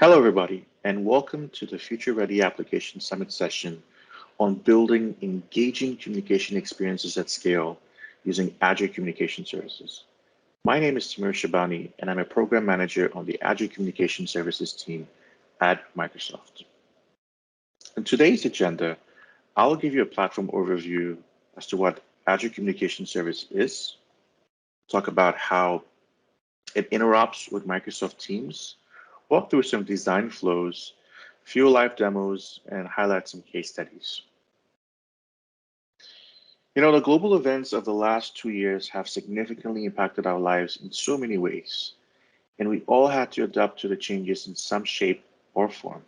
Hello, everybody, and welcome to the Future Ready Application Summit session on building engaging communication experiences at scale using Azure Communication Services. My name is Tamir Shabani, and I'm a program manager on the Azure Communication Services team at Microsoft. In today's agenda, I'll give you a platform overview as to what Azure Communication Service is, talk about how it interoperates with Microsoft Teams, walk through some design flows, few live demos, and highlight some case studies. The global events of the last 2 years have significantly impacted our lives in so many ways, and we all had to adapt to the changes in some shape or form.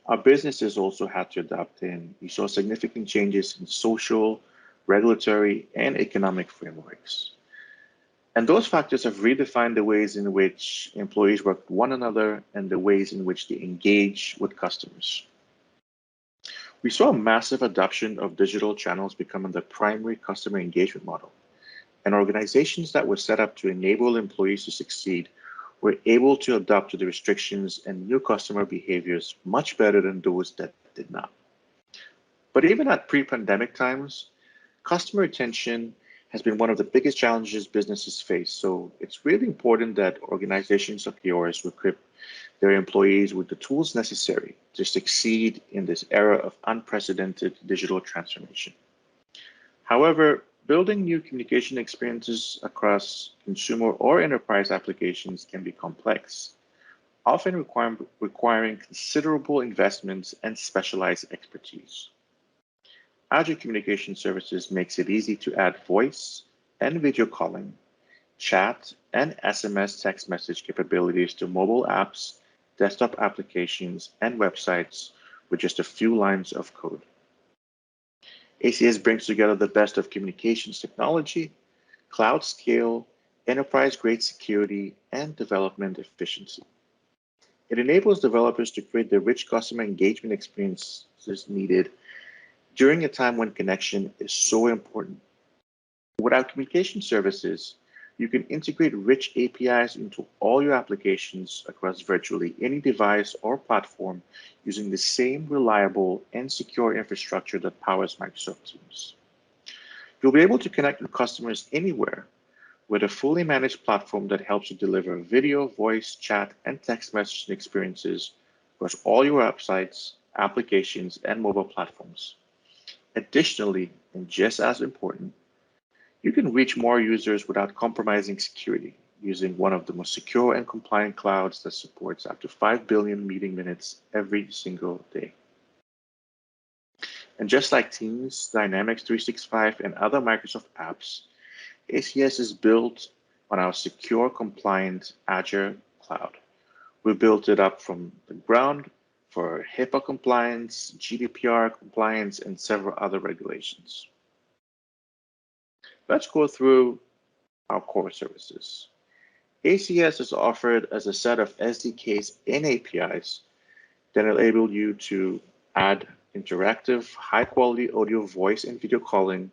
Our businesses also had to adapt, and we saw significant changes in social, regulatory, and economic frameworks. And those factors have redefined the ways in which employees work with one another and the ways in which they engage with customers. We saw a massive adoption of digital channels becoming the primary customer engagement model. And organizations that were set up to enable employees to succeed were able to adapt to the restrictions and new customer behaviors much better than those that did not. But even at pre-pandemic times, customer retention has been one of the biggest challenges businesses face. So it's really important that organizations of yours equip their employees with the tools necessary to succeed in this era of unprecedented digital transformation. However, building new communication experiences across consumer or enterprise applications can be complex, often requiring considerable investments and specialized expertise. Azure Communication Services makes it easy to add voice and video calling, chat, and SMS text message capabilities to mobile apps, desktop applications, and websites with just a few lines of code. ACS brings together the best of communications technology, cloud scale, enterprise-grade security, and development efficiency. It enables developers to create the rich customer engagement experiences needed during a time when connection is so important. With our communication services, you can integrate rich APIs into all your applications across virtually any device or platform using the same reliable and secure infrastructure that powers Microsoft Teams. You'll be able to connect with customers anywhere with a fully managed platform that helps you deliver video, voice, chat, and text messaging experiences across all your websites, applications, and mobile platforms. Additionally, and just as important, you can reach more users without compromising security using one of the most secure and compliant clouds that supports up to 5 billion meeting minutes every single day. And just like Teams, Dynamics 365, and other Microsoft apps, ACS is built on our secure, compliant Azure cloud. We built it up from the ground for HIPAA compliance, GDPR compliance, and several other regulations. Let's go through our core services. ACS is offered as a set of SDKs and APIs that enable you to add interactive, high-quality audio, voice, and video calling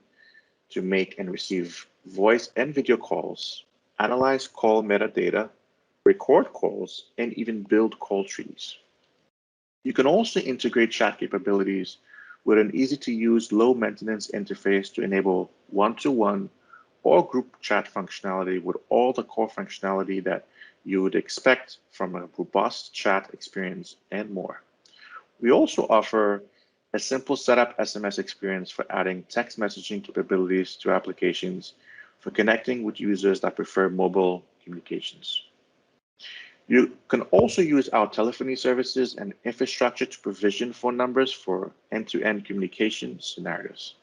to make and receive voice and video calls, analyze call metadata, record calls, and even build call trees. You can also integrate chat capabilities with an easy-to-use, low-maintenance interface to enable one-to-one or group chat functionality with all the core functionality that you would expect from a robust chat experience and more. We also offer a simple setup SMS experience for adding text messaging capabilities to applications for connecting with users that prefer mobile communications. You can also use our telephony services and infrastructure to provision phone numbers for end-to-end communication scenarios.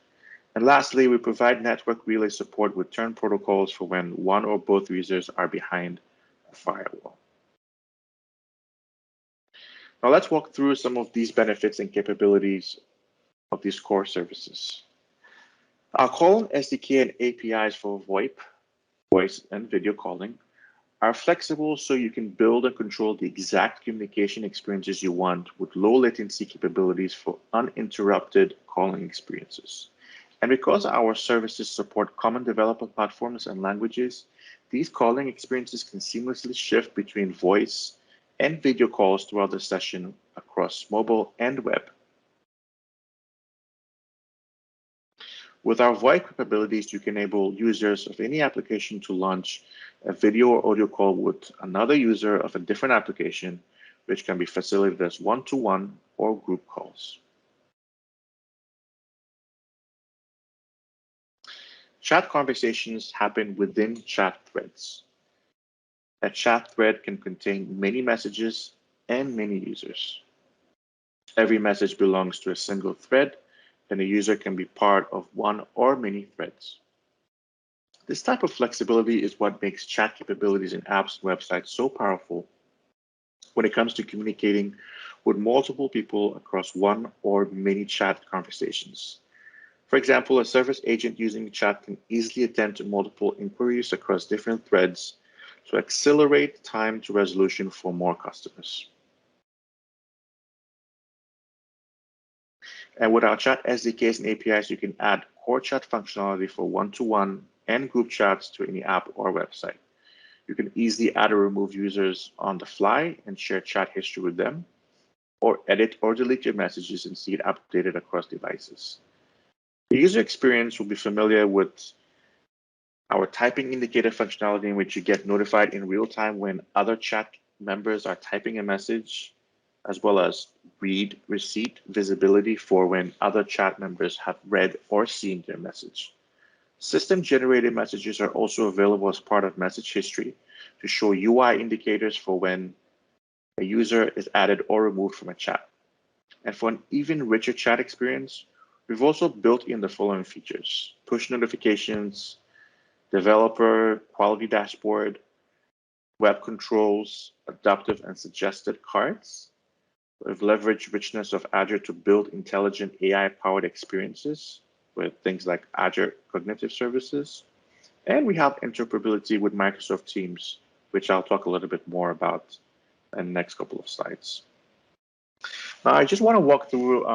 And lastly, we provide network relay support with turn protocols for when one or both users are behind a firewall. Now let's walk through some of these benefits and capabilities of these core services. Our calling SDK and APIs for VoIP, voice and video calling, are flexible so you can build and control the exact communication experiences you want with low latency capabilities for uninterrupted calling experiences. And because our services support common developer platforms and languages, these calling experiences can seamlessly shift between voice and video calls throughout the session across mobile and web. With our VoIP capabilities, you can enable users of any application to launch a video or audio call with another user of a different application, which can be facilitated as one-to-one or group calls. Chat conversations happen within chat threads. A chat thread can contain many messages and many users. Every message belongs to a single thread, and a user can be part of one or many threads. This type of flexibility is what makes chat capabilities in apps and websites so powerful when it comes to communicating with multiple people across one or many chat conversations. For example, a service agent using chat can easily attend to multiple inquiries across different threads to accelerate time to resolution for more customers. And with our chat SDKs and APIs, you can add core chat functionality for one-to-one and group chats to any app or website. You can easily add or remove users on the fly and share chat history with them, or edit or delete your messages and see it updated across devices. The user experience will be familiar with our typing indicator functionality, in which you get notified in real time when other chat members are typing a message, as well as read receipt visibility for when other chat members have read or seen their message. System-generated messages are also available as part of message history to show UI indicators for when a user is added or removed from a chat. And for an even richer chat experience, we've also built in the following features: push notifications, developer quality dashboard, web controls, adaptive and suggested cards. We've leveraged richness of Azure to build intelligent AI-powered experiences with things like Azure Cognitive Services. And we have interoperability with Microsoft Teams, which I'll talk a little bit more about in the next couple of slides. Now, I just want to walk through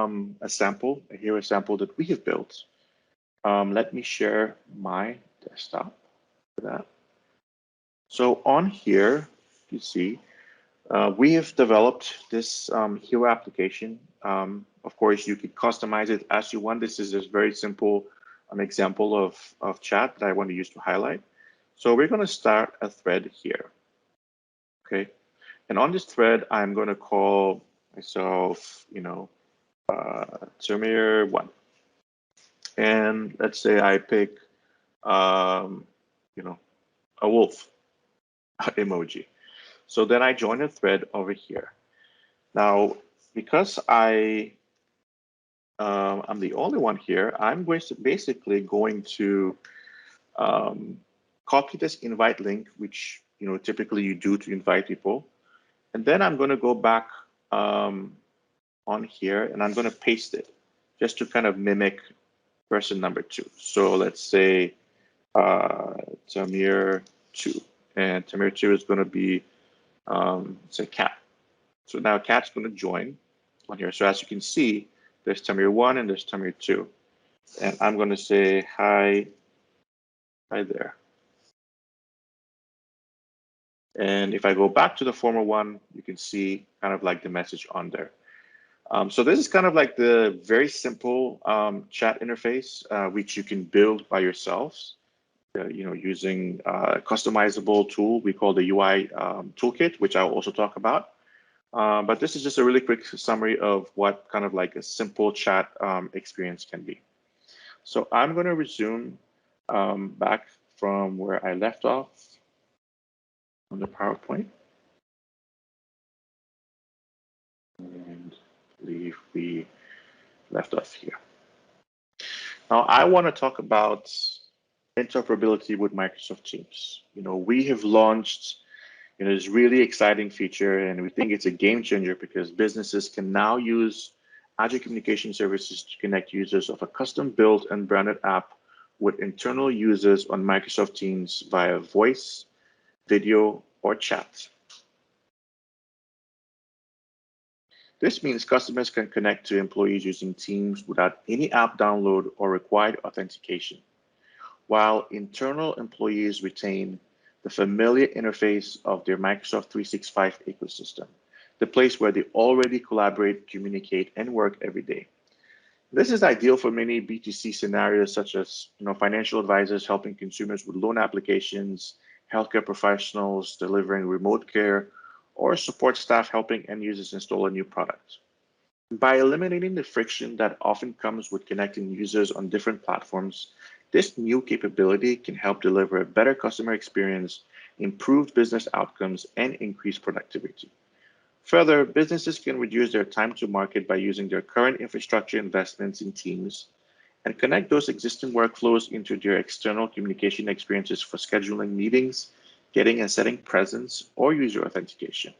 a sample that we have built. Let me share my desktop for that. So on here, you see, we have developed this hero application. Of course, you could customize it as you want. This is a very simple example of chat that I want to use to highlight. So we're going to start a thread here. Okay. And on this thread, I'm going to call myself, Tamir1. And let's say I pick, a wolf emoji. So then I join a thread over here. Now, because I'm the only one here, I'm basically going to copy this invite link, which typically you do to invite people, and then I'm going to go back on here and I'm going to paste it just to kind of mimic person number 2. So let's say Tamir2, and Tamir2 is going to be say cat. So now cat's going to join on here. So as you can see, there's Tamir1 and there's Tamir2. And I'm going to say hi there. And if I go back to the former one, you can see kind of like the message on there. So this is kind of like the very simple chat interface, which you can build by yourselves, using a customizable tool we call the UI toolkit, which I'll also talk about. But this is just a really quick summary of what kind of like a simple chat experience can be. So I'm going to resume back from where I left off on the PowerPoint. And I believe we left off here. Now I want to talk about interoperability with Microsoft Teams. We have launched this really exciting feature, and we think it's a game changer because businesses can now use Azure Communication Services to connect users of a custom-built and branded app with internal users on Microsoft Teams via voice, video, or chat. This means customers can connect to employees using Teams without any app download or required authentication, while internal employees retain the familiar interface of their Microsoft 365 ecosystem, the place where they already collaborate, communicate, and work every day. This is ideal for many B2C scenarios, such as financial advisors helping consumers with loan applications, healthcare professionals delivering remote care, or support staff helping end users install a new product. By eliminating the friction that often comes with connecting users on different platforms, this new capability can help deliver a better customer experience, improved business outcomes, and increased productivity. Further, businesses can reduce their time to market by using their current infrastructure investments in Teams and connect those existing workflows into their external communication experiences for scheduling meetings, getting and setting presence, or user authentication.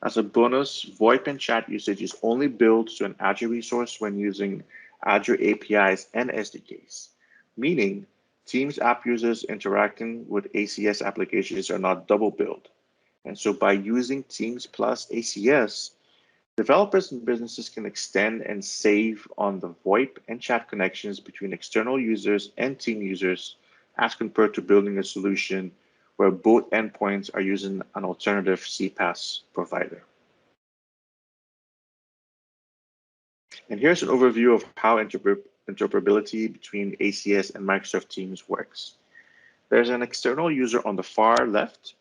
As a bonus, VoIP and chat usage is only billed to an Azure resource when using Azure APIs and SDKs, meaning Teams app users interacting with ACS applications are not double billed. And so by using Teams plus ACS, developers and businesses can extend and save on the VoIP and chat connections between external users and team users as compared to building a solution where both endpoints are using an alternative CPaaS provider. And here's an overview of how interoperability between ACS and Microsoft Teams works. There's an external user on the far left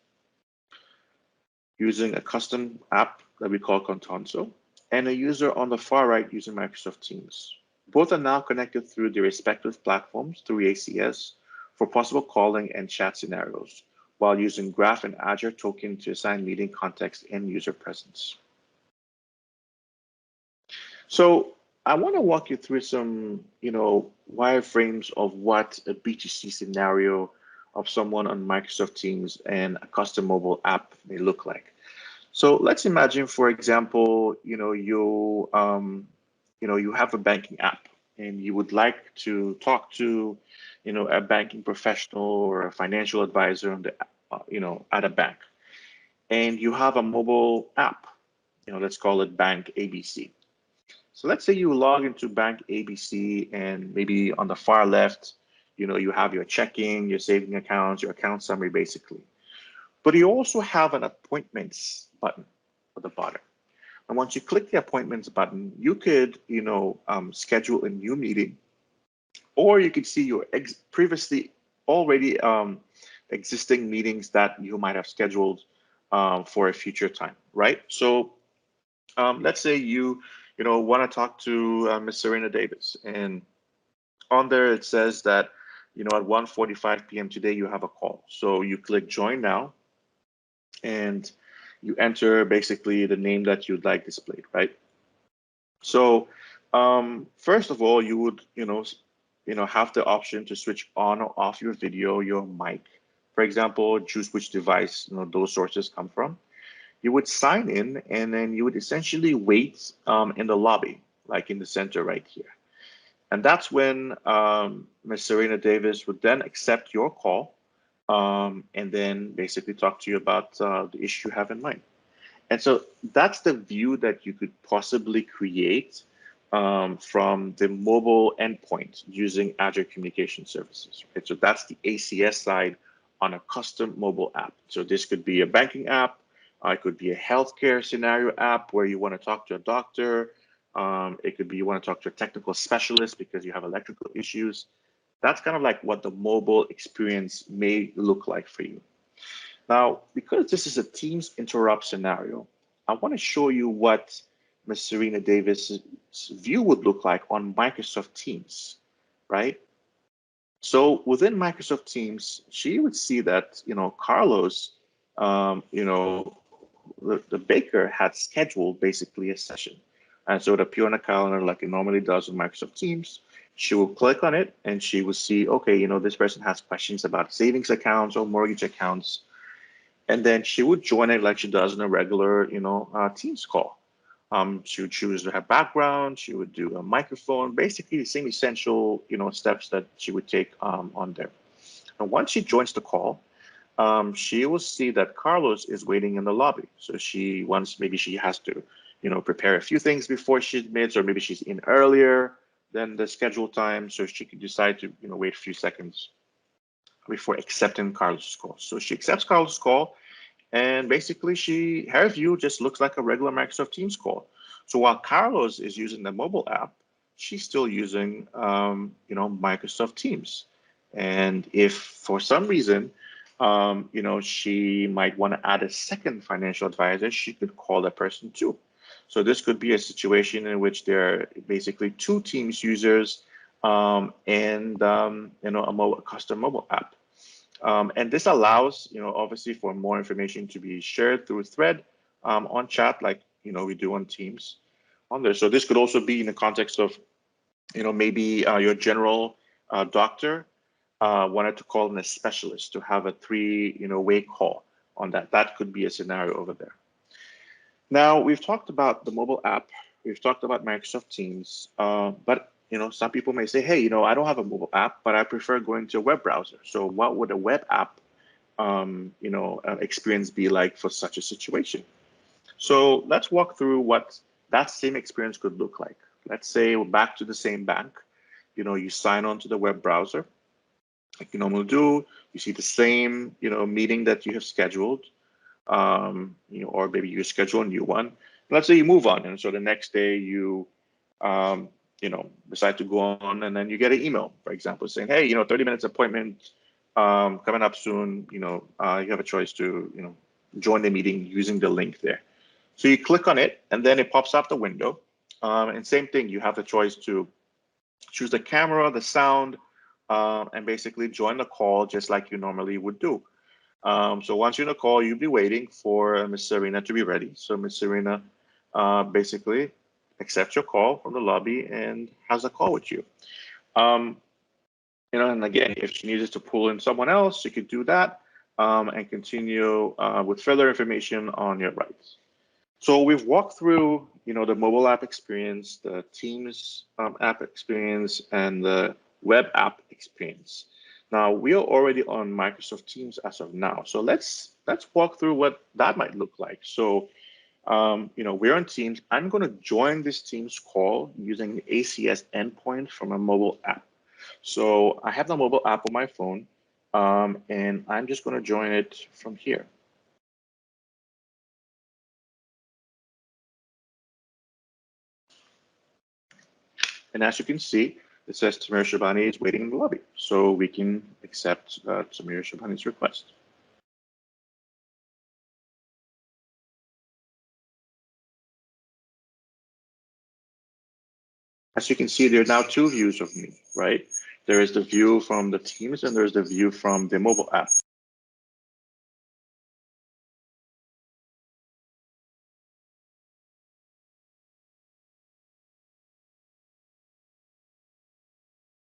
using a custom app that we call Contonso, and a user on the far right using Microsoft Teams. Both are now connected through their respective platforms through ACS for possible calling and chat scenarios, while using Graph and Azure Token to assign meeting context and user presence. So I want to walk you through some, wireframes of what a B2C scenario of someone on Microsoft Teams and a custom mobile app may look like. So let's imagine, for example, you have a banking app and you would like to talk to, a banking professional or a financial advisor on the, at a bank, and you have a mobile app, let's call it Bank ABC. So let's say you log into Bank ABC and maybe on the far left, you have your checking, your saving accounts, your account summary, basically. But you also have an appointments button at the bottom. And once you click the appointments button, you could, schedule a new meeting, or you could see your previously already existing meetings that you might have scheduled for a future time, right? So let's say you want to talk to Ms. Serena Davis, and on there it says that at 1:45 p.m. today you have a call. So you click join now, and you enter basically the name that you'd like displayed, right? So first of all, you would have the option to switch on or off your video, your mic, for example, choose which device those sources come from. You would sign in, and then you would essentially wait in the lobby, like in the center right here. And that's when Ms. Serena Davis would then accept your call and then basically talk to you about the issue you have in mind. And so that's the view that you could possibly create from the mobile endpoint using Azure Communication Services. Right? So that's the ACS side on a custom mobile app. So this could be a banking app. It could be a healthcare scenario app where you want to talk to a doctor. It could be you want to talk to a technical specialist because you have electrical issues. That's kind of like what the mobile experience may look like for you. Now, because this is a Teams interrupt scenario, I want to show you what Ms. Serena Davis' view would look like on Microsoft Teams, right? So within Microsoft Teams, she would see that, Carlos, the baker had scheduled basically a session. And so it appeared on a calendar like it normally does in Microsoft Teams. She will click on it and she will see, okay, this person has questions about savings accounts or mortgage accounts. And then she would join it like she does in a regular, Teams call. She would choose her background. She would do a microphone, basically the same essential, steps that she would take on there. And once she joins the call, she will see that Carlos is waiting in the lobby. So maybe she has to, prepare a few things before she admits, or maybe she's in earlier than the scheduled time. So she could decide to, wait a few seconds. before accepting Carlos's call. So she accepts Carlos's call, and basically her view just looks like a regular Microsoft Teams call. So while Carlos is using the mobile app, she's still using Microsoft Teams. And if for some reason she might want to add a second financial advisor, she could call that person too. So this could be a situation in which there are basically two Teams users and a custom mobile app. And this allows, obviously for more information to be shared through thread on chat, like, we do on Teams on there. So this could also be in the context of, maybe your general doctor wanted to call in a specialist to have a three-way call on that. That could be a scenario over there. Now, we've talked about the mobile app. We've talked about Microsoft Teams, but some people may say, hey, I don't have a mobile app, but I prefer going to a web browser. So what would a web app, experience be like for such a situation? So let's walk through what that same experience could look like. Let's say we're back to the same bank. You sign on to the web browser, like you normally do. You see the same, meeting that you have scheduled, or maybe you schedule a new one. Let's say you move on, and so the next day you, decide to go on, and then you get an email, for example, saying, hey, 30 minutes appointment coming up soon. You have a choice to, join the meeting using the link there. So you click on it, and then it pops up the window. And same thing, you have the choice to choose the camera, the sound, and basically join the call just like you normally would do. So once you're in a call, you'll be waiting for Ms. Serena to be ready. So Ms. Serena basically accepts your call from the lobby and has a call with you. And again, if she needed to pull in someone else, you could do that and continue with further information on your rights. So we've walked through, the mobile app experience, the Teams app experience, and the web app experience. Now we are already on Microsoft Teams as of now. So let's walk through what that might look like. So, we're on Teams. I'm going to join this Teams call using the ACS endpoint from a mobile app. So I have the mobile app on my phone, and I'm just going to join it from here. And as you can see, it says Samir Shabani is waiting in the lobby. So we can accept Samir Shabani's request. As you can see, there are now two views of me, right? There is the view from the Teams and there's the view from the mobile app.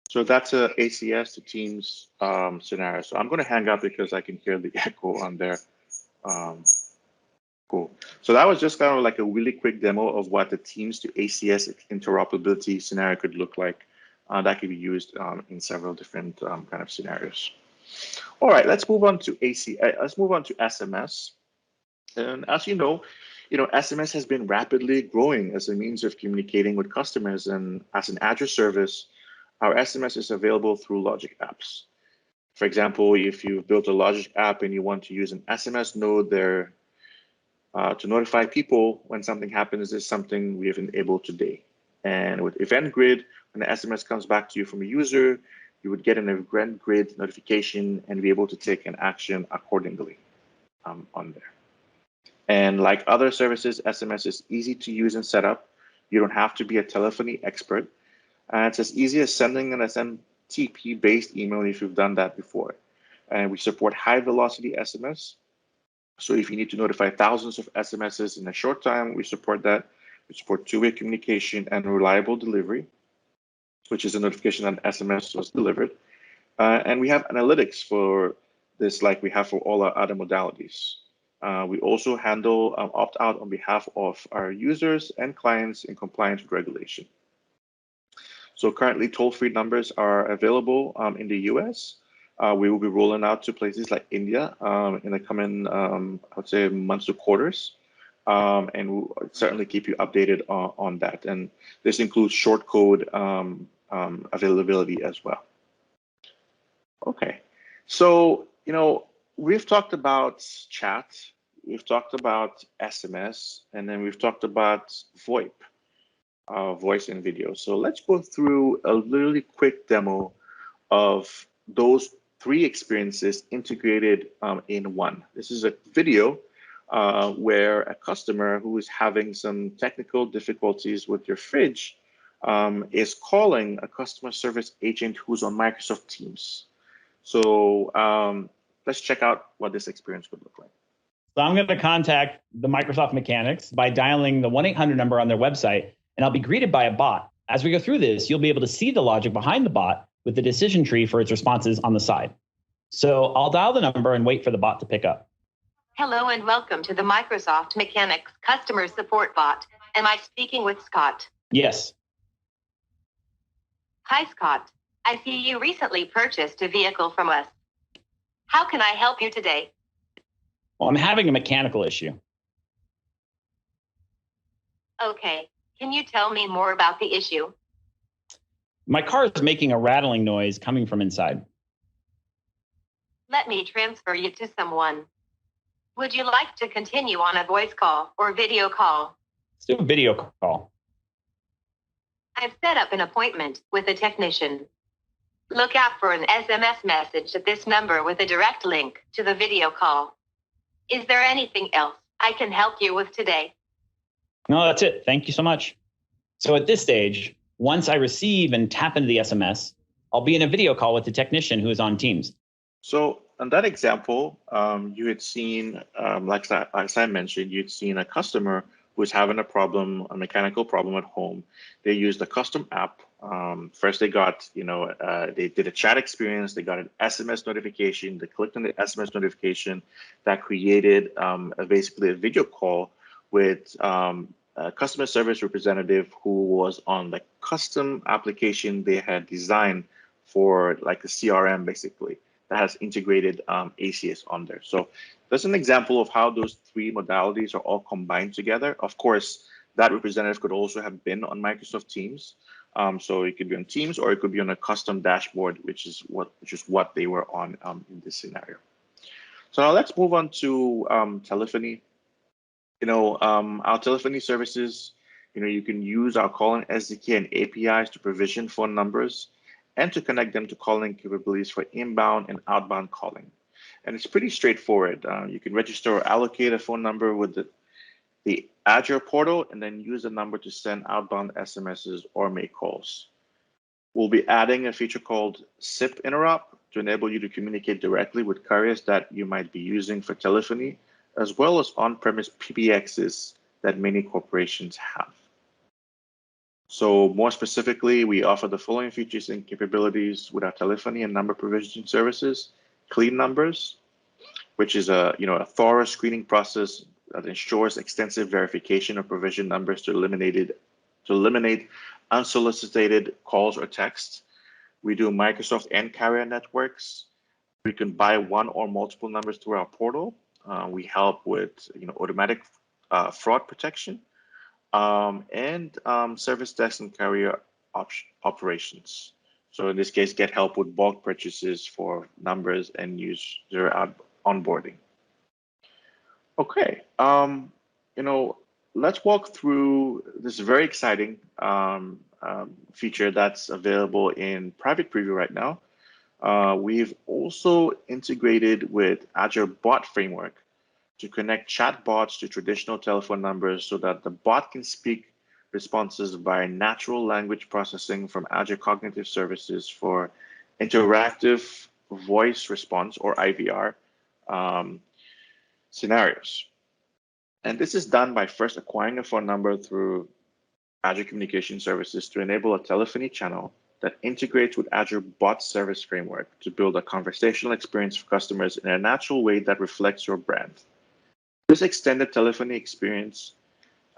So that's a ACS to Teams scenario. So I'm going to hang up because I can hear the echo on there. Cool. So that was just kind of like a really quick demo of what the Teams to ACS interoperability scenario could look like. That could be used in several different kind of scenarios. All right, let's move on to let's move on to SMS. And as you know, SMS has been rapidly growing as a means of communicating with customers, and as an Azure service, our SMS is available through Logic apps. For example, if you've built a Logic app and you want to use an SMS node there to notify people when something happens, is something we have enabled today. And with Event Grid, when the SMS comes back to you from a user, you would get an Event Grid notification and be able to take an action accordingly on there. And like other services, SMS is easy to use and set up. You don't have to be a telephony expert. It's as easy as sending an SMTP-based email if you've done that before. And we support high velocity SMS. So if you need to notify thousands of SMSs in a short time, we support that. We support two-way communication and reliable delivery, which is a notification that an SMS was delivered. And we have analytics for this like we have for all our other modalities. We also handle opt-out on behalf of our users and clients in compliance with regulation. So currently toll-free numbers are available in the US. We will be rolling out to places like India in the coming, I would say, months to quarters. And we'll certainly keep you updated on that. And this includes short code availability as well. Okay, So, we've talked about chat, we've talked about SMS, and then we've talked about VoIP, voice and video. So let's go through a really quick demo of those three experiences integrated in one. This is a video where a customer who is having some technical difficulties with your fridge is calling a customer service agent who's on Microsoft Teams. So let's check out what this experience would look like. So I'm going to contact the Microsoft mechanics by dialing the 1-800 number on their website, and I'll be greeted by a bot. As we go through this, you'll be able to see the logic behind the bot with the decision tree for its responses on the side. So I'll dial the number and wait for the bot to pick up. Hello and welcome to the Microsoft Mechanics customer support bot. Am I speaking with Scott? Yes. Hi, Scott. I see you recently purchased a vehicle from us. How can I help you today? Well, I'm having a mechanical issue. Okay. Can you tell me more about the issue? My car is making a rattling noise coming from inside. Let me transfer you to someone. Would you like to continue on a voice call or video call? Let's do a video call. I've set up an appointment with a technician. Look out for an SMS message at this number with a direct link to the video call. Is there anything else I can help you with today? No, that's it. Thank you so much. So at this stage, once I receive and tap into the SMS, I'll be in a video call with the technician who is on Teams. So in that example, you had seen, like I mentioned, you'd seen a customer who was having a mechanical problem at home. They used a custom app. First, they got, they did a chat experience. They got an SMS notification. They clicked on the SMS notification that created basically a video call with a customer service representative who was on the custom application they had designed for like the CRM, basically, that has integrated ACS on there. So that's an example of how those three modalities are all combined together. Of course, that representative could also have been on Microsoft Teams. So it could be on Teams or it could be on a custom dashboard, which is what they were on in this scenario. So now let's move on to telephony. Our telephony services, you can use our calling SDK and APIs to provision phone numbers and to connect them to calling capabilities for inbound and outbound calling. And it's pretty straightforward. You can register or allocate a phone number with the Azure portal and then use the number to send outbound SMSs or make calls. We'll be adding a feature called SIP interop to enable you to communicate directly with carriers that you might be using for telephony, as well as on-premise PBXs that many corporations have. So more specifically, we offer the following features and capabilities with our telephony and number provisioning services: clean numbers, which is a thorough screening process that ensures extensive verification of provision numbers to eliminate unsolicited calls or texts. We do Microsoft and carrier networks. We can buy one or multiple numbers through our portal. We help with automatic fraud protection. And service desk and carrier operations. So in this case, get help with bulk purchases for numbers and user onboarding. Okay, let's walk through this very exciting feature that's available in private preview right now. We've also integrated with Azure Bot Framework to connect chatbots to traditional telephone numbers so that the bot can speak responses via natural language processing from Azure Cognitive Services for interactive voice response, or IVR, scenarios. And this is done by first acquiring a phone number through Azure Communication Services to enable a telephony channel that integrates with Azure Bot Service Framework to build a conversational experience for customers in a natural way that reflects your brand. This extended telephony experience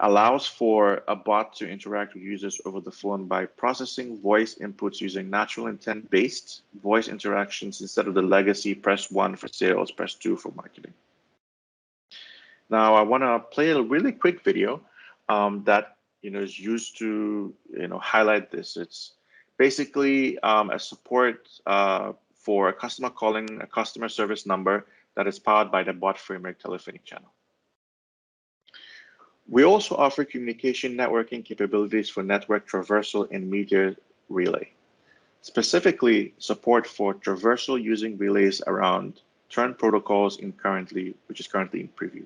allows for a bot to interact with users over the phone by processing voice inputs using natural intent-based voice interactions instead of the legacy press 1 for sales, press 2 for marketing. Now, I want to play a really quick video that is used to highlight this. It's basically a support for a customer calling a customer service number that is powered by the bot framework telephony channel. We also offer communication networking capabilities for network traversal and media relay. Specifically, support for traversal using relays around TERN protocols which is currently in preview.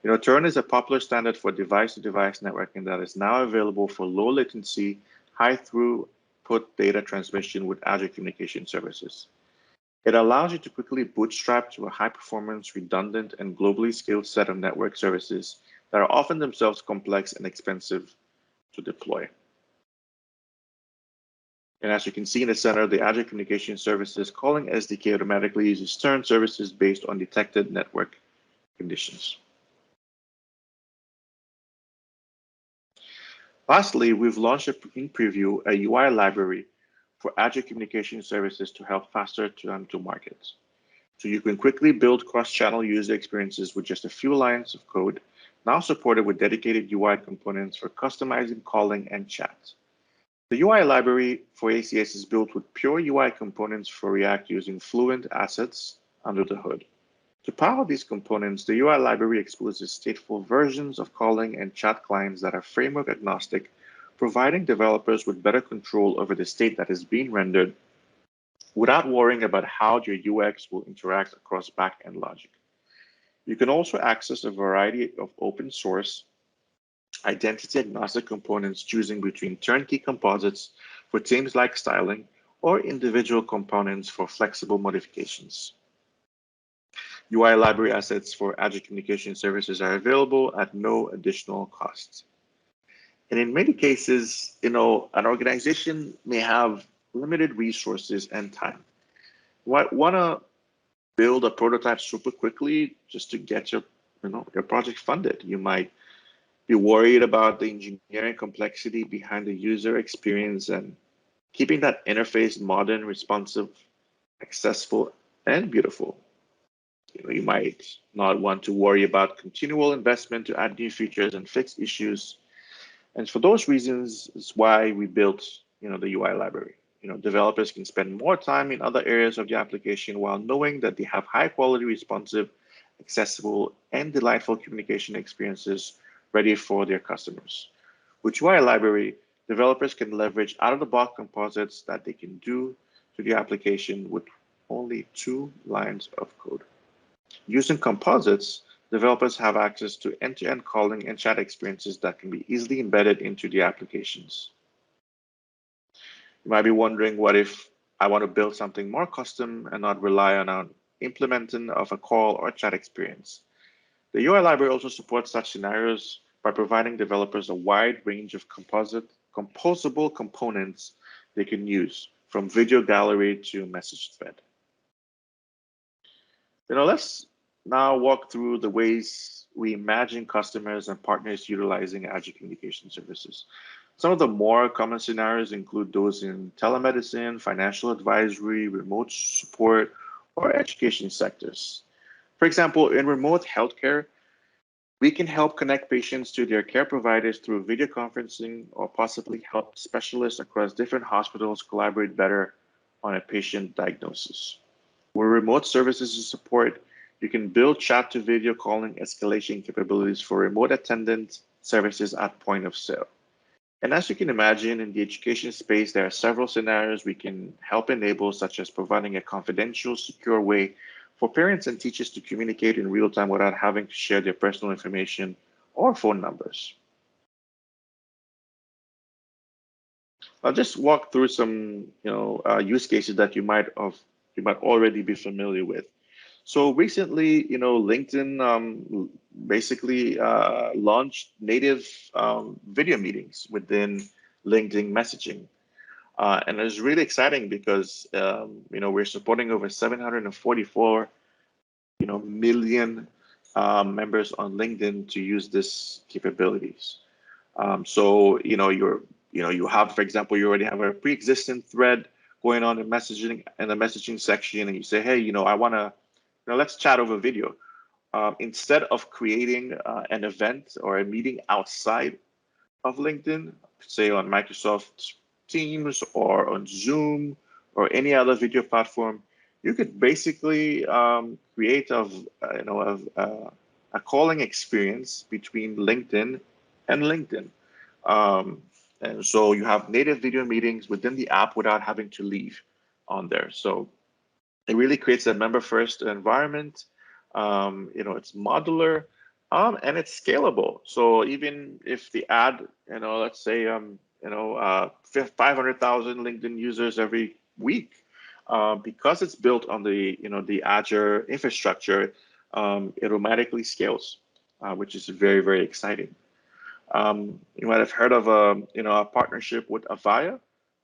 TERN is a popular standard for device-to-device networking that is now available for low latency, high throughput data transmission with Azure Communication Services. It allows you to quickly bootstrap to a high-performance, redundant, and globally scaled set of network services that are often themselves complex and expensive to deploy. And as you can see in the center, the Azure Communication Services calling SDK automatically uses TERN services based on detected network conditions. Lastly, we've launched in preview a UI library for Azure Communication Services to help faster time to market. So you can quickly build cross-channel user experiences with just a few lines of code, now supported with dedicated UI components for customizing calling and chat. The UI library for ACS is built with pure UI components for React using Fluent assets under the hood. To power these components, the UI library exposes stateful versions of calling and chat clients that are framework agnostic, providing developers with better control over the state that is being rendered without worrying about how your UX will interact across back-end logic. You can also access a variety of open source identity agnostic components, choosing between turnkey composites for themes like styling or individual components for flexible modifications. UI library assets for Azure Communication Services are available at no additional cost. And in many cases, an organization may have limited resources and time. Want to build a prototype super quickly just to get your project funded. You might be worried about the engineering complexity behind the user experience and keeping that interface modern, responsive, accessible, and beautiful. You might not want to worry about continual investment to add new features and fix issues. And for those reasons, it's why we built, the UI library. Developers can spend more time in other areas of the application while knowing that they have high quality, responsive, accessible, and delightful communication experiences ready for their customers. With UI library, developers can leverage out-of-the-box composites that they can do to the application with only 2 lines of code. Using composites, developers have access to end-to-end calling and chat experiences that can be easily embedded into the applications. You might be wondering, what if I want to build something more custom and not rely on an implementing of a call or chat experience? The UI library also supports such scenarios by providing developers a wide range of composable components they can use, from video gallery to message thread. Let's now walk through the ways we imagine customers and partners utilizing Azure Communication Services. Some of the more common scenarios include those in telemedicine, financial advisory, remote support, or education sectors. For example, in remote healthcare, we can help connect patients to their care providers through video conferencing, or possibly help specialists across different hospitals collaborate better on a patient diagnosis. Where remote services is support, you can build chat to video calling escalation capabilities for remote attendant services at point of sale. And as you can imagine, in the education space, there are several scenarios we can help enable, such as providing a confidential, secure way for parents and teachers to communicate in real time without having to share their personal information or phone numbers. I'll just walk through some use cases that you might already be familiar with. So recently, LinkedIn basically launched native video meetings within LinkedIn messaging. And it's really exciting because, we're supporting over 744, million members on LinkedIn to use this capabilities. So, you have, for example, you already have a pre-existing thread going on in the messaging section, and you say, hey, I want to, let's chat over video. Instead of creating an event or a meeting outside of LinkedIn, say on Microsoft Teams or on Zoom or any other video platform, you could basically create a calling experience between LinkedIn and LinkedIn. And so you have native video meetings within the app without having to leave on there. So it really creates a member-first environment. It's modular, and it's scalable. So even if the ad, let's say, 500,000 LinkedIn users every week, because it's built on the Azure infrastructure, it automatically scales, which is very, very exciting. You might have heard of a partnership with Avaya,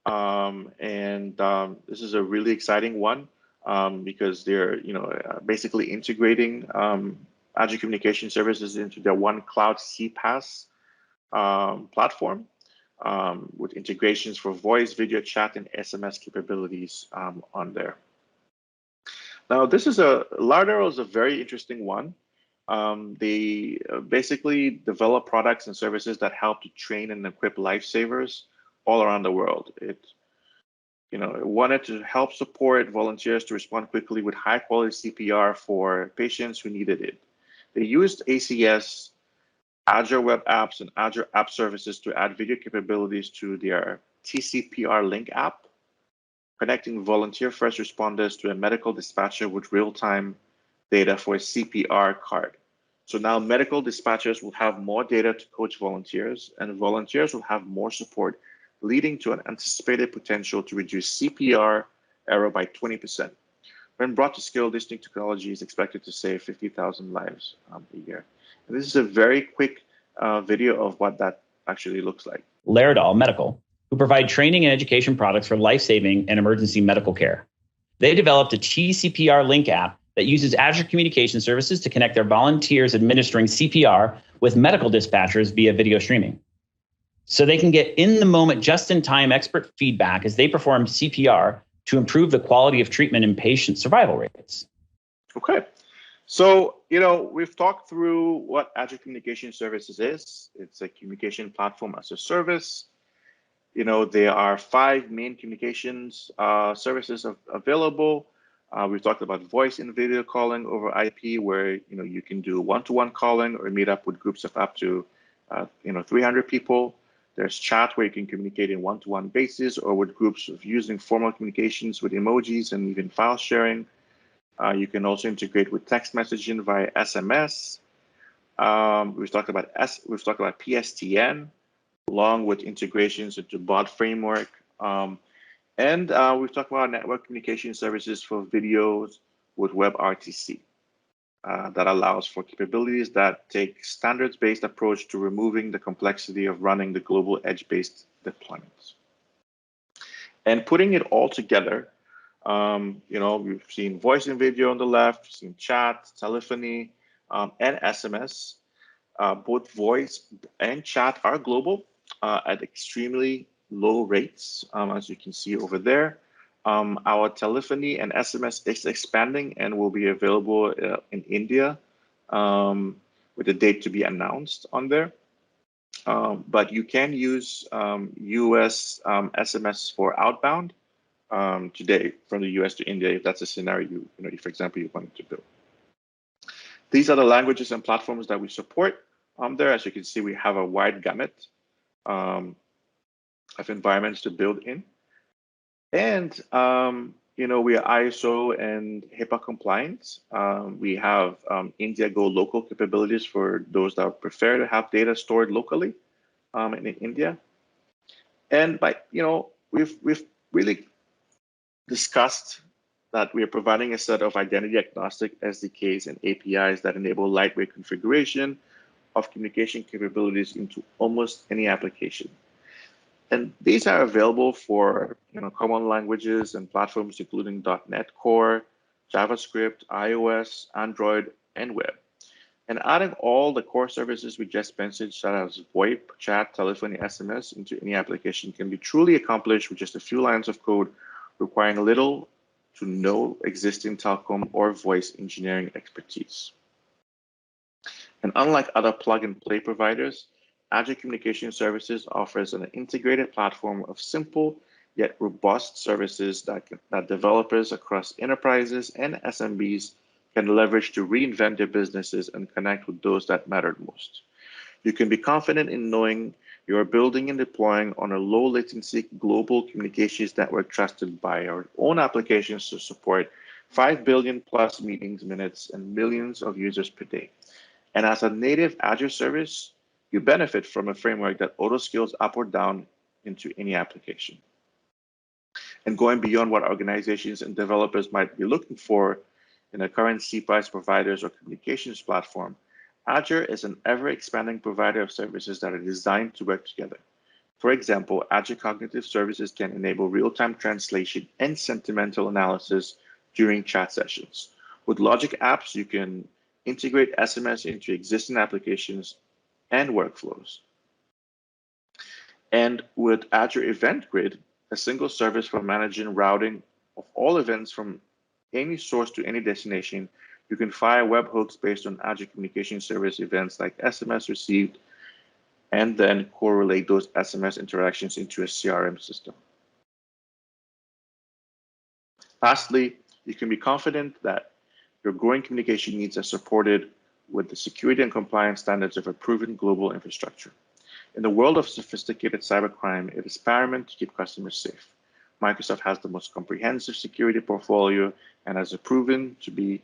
and this is a really exciting one because they're basically integrating Azure Communication Services into their One Cloud CPaaS platform with integrations for voice, video chat, and SMS capabilities on there. Now, Lardero is a very interesting one. They basically develop products and services that help to train and equip lifesavers all around the world. It wanted to help support volunteers to respond quickly with high quality CPR for patients who needed it. They used ACS, Azure Web Apps, and Azure App Services to add video capabilities to their TCPR Link app, connecting volunteer first responders to a medical dispatcher with real-time data for a CPR card. So now medical dispatchers will have more data to coach volunteers, and volunteers will have more support, leading to an anticipated potential to reduce CPR error by 20%. When brought to scale, this new technology is expected to save 50,000 lives a year. And this is a very quick video of what that actually looks like. Laerdal Medical, who provide training and education products for life-saving and emergency medical care. They developed a TCPR Link app that uses Azure Communication Services to connect their volunteers administering CPR with medical dispatchers via video streaming. So they can get in-the-moment, just-in-time expert feedback as they perform CPR to improve the quality of treatment and patient survival rates. Okay. So, we've talked through what Azure Communication Services is. It's a communication platform as a service. There are 5 main communications services available. We've talked about voice and video calling over IP, where you can do one-to-one calling or meet up with groups of up to 300 people. There's chat, where you can communicate in one-to-one basis or with groups of using formal communications with emojis and even file sharing. You can also integrate with text messaging via SMS. We've talked about PSTN, along with integrations into bot framework. And we've talked about network communication services for videos with WebRTC that allows for capabilities that take standards-based approach to removing the complexity of running the global edge-based deployments. And putting it all together, we've seen voice and video on the left, we've seen chat, telephony, and SMS. Both voice and chat are global at extremely low rates, as you can see over there. Our telephony and SMS is expanding and will be available in India with a date to be announced on there. But you can use US SMS for outbound today from the US to India, if that's a scenario if, for example, you wanted to build. These are the languages and platforms that we support there. As you can see, we have a wide gamut of environments to build in. And, we are ISO and HIPAA compliant. We have India Go local capabilities for those that prefer to have data stored locally in India. And we've really discussed that we are providing a set of identity agnostic SDKs and APIs that enable lightweight configuration of communication capabilities into almost any application. And these are available for common languages and platforms including .NET Core, JavaScript, iOS, Android, and web. And adding all the core services we just mentioned, such as VoIP, chat, telephony, SMS, into any application can be truly accomplished with just a few lines of code, requiring little to no existing telecom or voice engineering expertise. And unlike other plug-and-play providers, Azure Communication Services offers an integrated platform of simple, yet robust services that developers across enterprises and SMBs can leverage to reinvent their businesses and connect with those that mattered most. You can be confident in knowing you are building and deploying on a low latency global communications network trusted by our own applications to support 5 billion plus meetings minutes and millions of users per day. And as a native Azure service, you benefit from a framework that auto-scales up or down into any application. And going beyond what organizations and developers might be looking for in a current CPaaS providers or communications platform, Azure is an ever-expanding provider of services that are designed to work together. For example, Azure Cognitive Services can enable real-time translation and sentimental analysis during chat sessions. With Logic Apps, you can integrate SMS into existing applications and workflows. And with Azure Event Grid, a single service for managing routing of all events from any source to any destination, you can fire webhooks based on Azure Communication Service events like SMS received, and then correlate those SMS interactions into a CRM system. Lastly, you can be confident that your growing communication needs are supported with the security and compliance standards of a proven global infrastructure. In the world of sophisticated cybercrime, it is paramount to keep customers safe. Microsoft has the most comprehensive security portfolio and has proven to be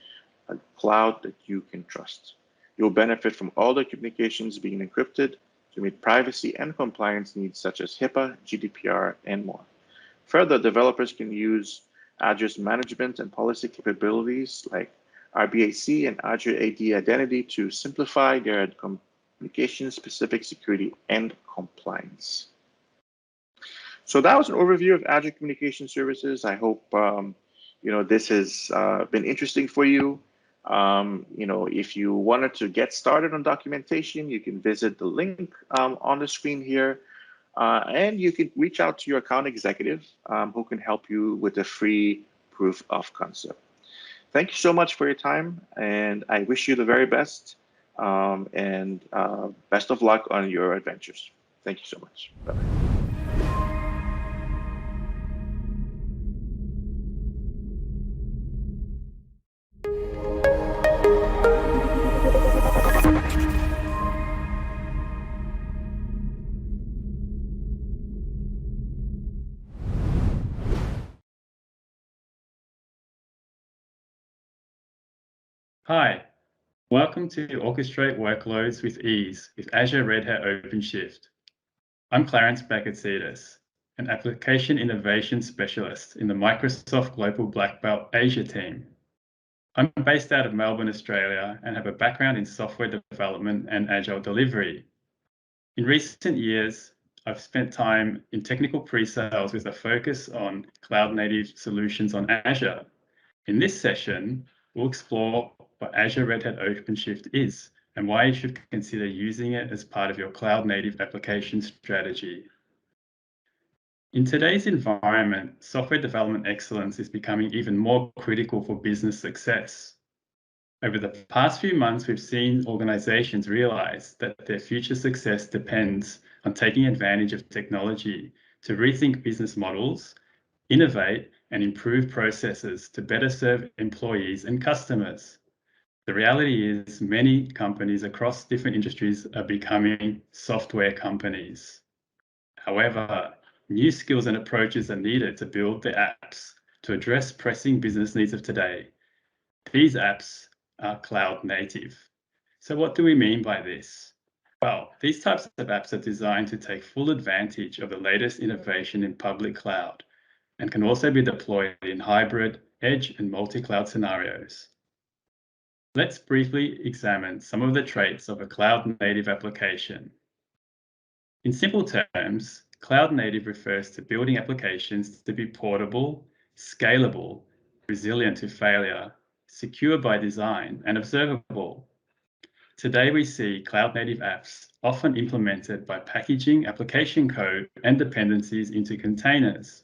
a cloud that you can trust. You'll benefit from all the communications being encrypted to meet privacy and compliance needs such as HIPAA, GDPR, and more. Further, developers can use Azure's management and policy capabilities like RBAC and Azure AD Identity to simplify their communication-specific security and compliance. So that was an overview of Azure Communication Services. I hope this has been interesting for you. If you wanted to get started on documentation, you can visit the link on the screen here, and you can reach out to your account executive who can help you with a free proof of concept. Thank you so much for your time, and I wish you the very best, and best of luck on your adventures. Thank you so much. Bye-bye. Hi, welcome to Orchestrate Workloads with Ease with Azure Red Hat OpenShift. I'm Clarence Bakatsides, an Application Innovation Specialist in the Microsoft Global Black Belt Asia team. I'm based out of Melbourne, Australia, and have a background in software development and agile delivery. In recent years, I've spent time in technical pre-sales with a focus on cloud-native solutions on Azure. In this session, we'll explore what Azure Red Hat OpenShift is and why you should consider using it as part of your cloud-native application strategy. In today's environment, software development excellence is becoming even more critical for business success. Over the past few months, we've seen organizations realize that their future success depends on taking advantage of technology to rethink business models, innovate, and improve processes to better serve employees and customers. The reality is many companies across different industries are becoming software companies. However, new skills and approaches are needed to build the apps to address pressing business needs of today. These apps are cloud native. So what do we mean by this? Well, these types of apps are designed to take full advantage of the latest innovation in public cloud and can also be deployed in hybrid, edge, and multi-cloud scenarios. Let's briefly examine some of the traits of a cloud-native application. In simple terms, cloud-native refers to building applications to be portable, scalable, resilient to failure, secure by design, and observable. Today, we see cloud-native apps often implemented by packaging application code and dependencies into containers,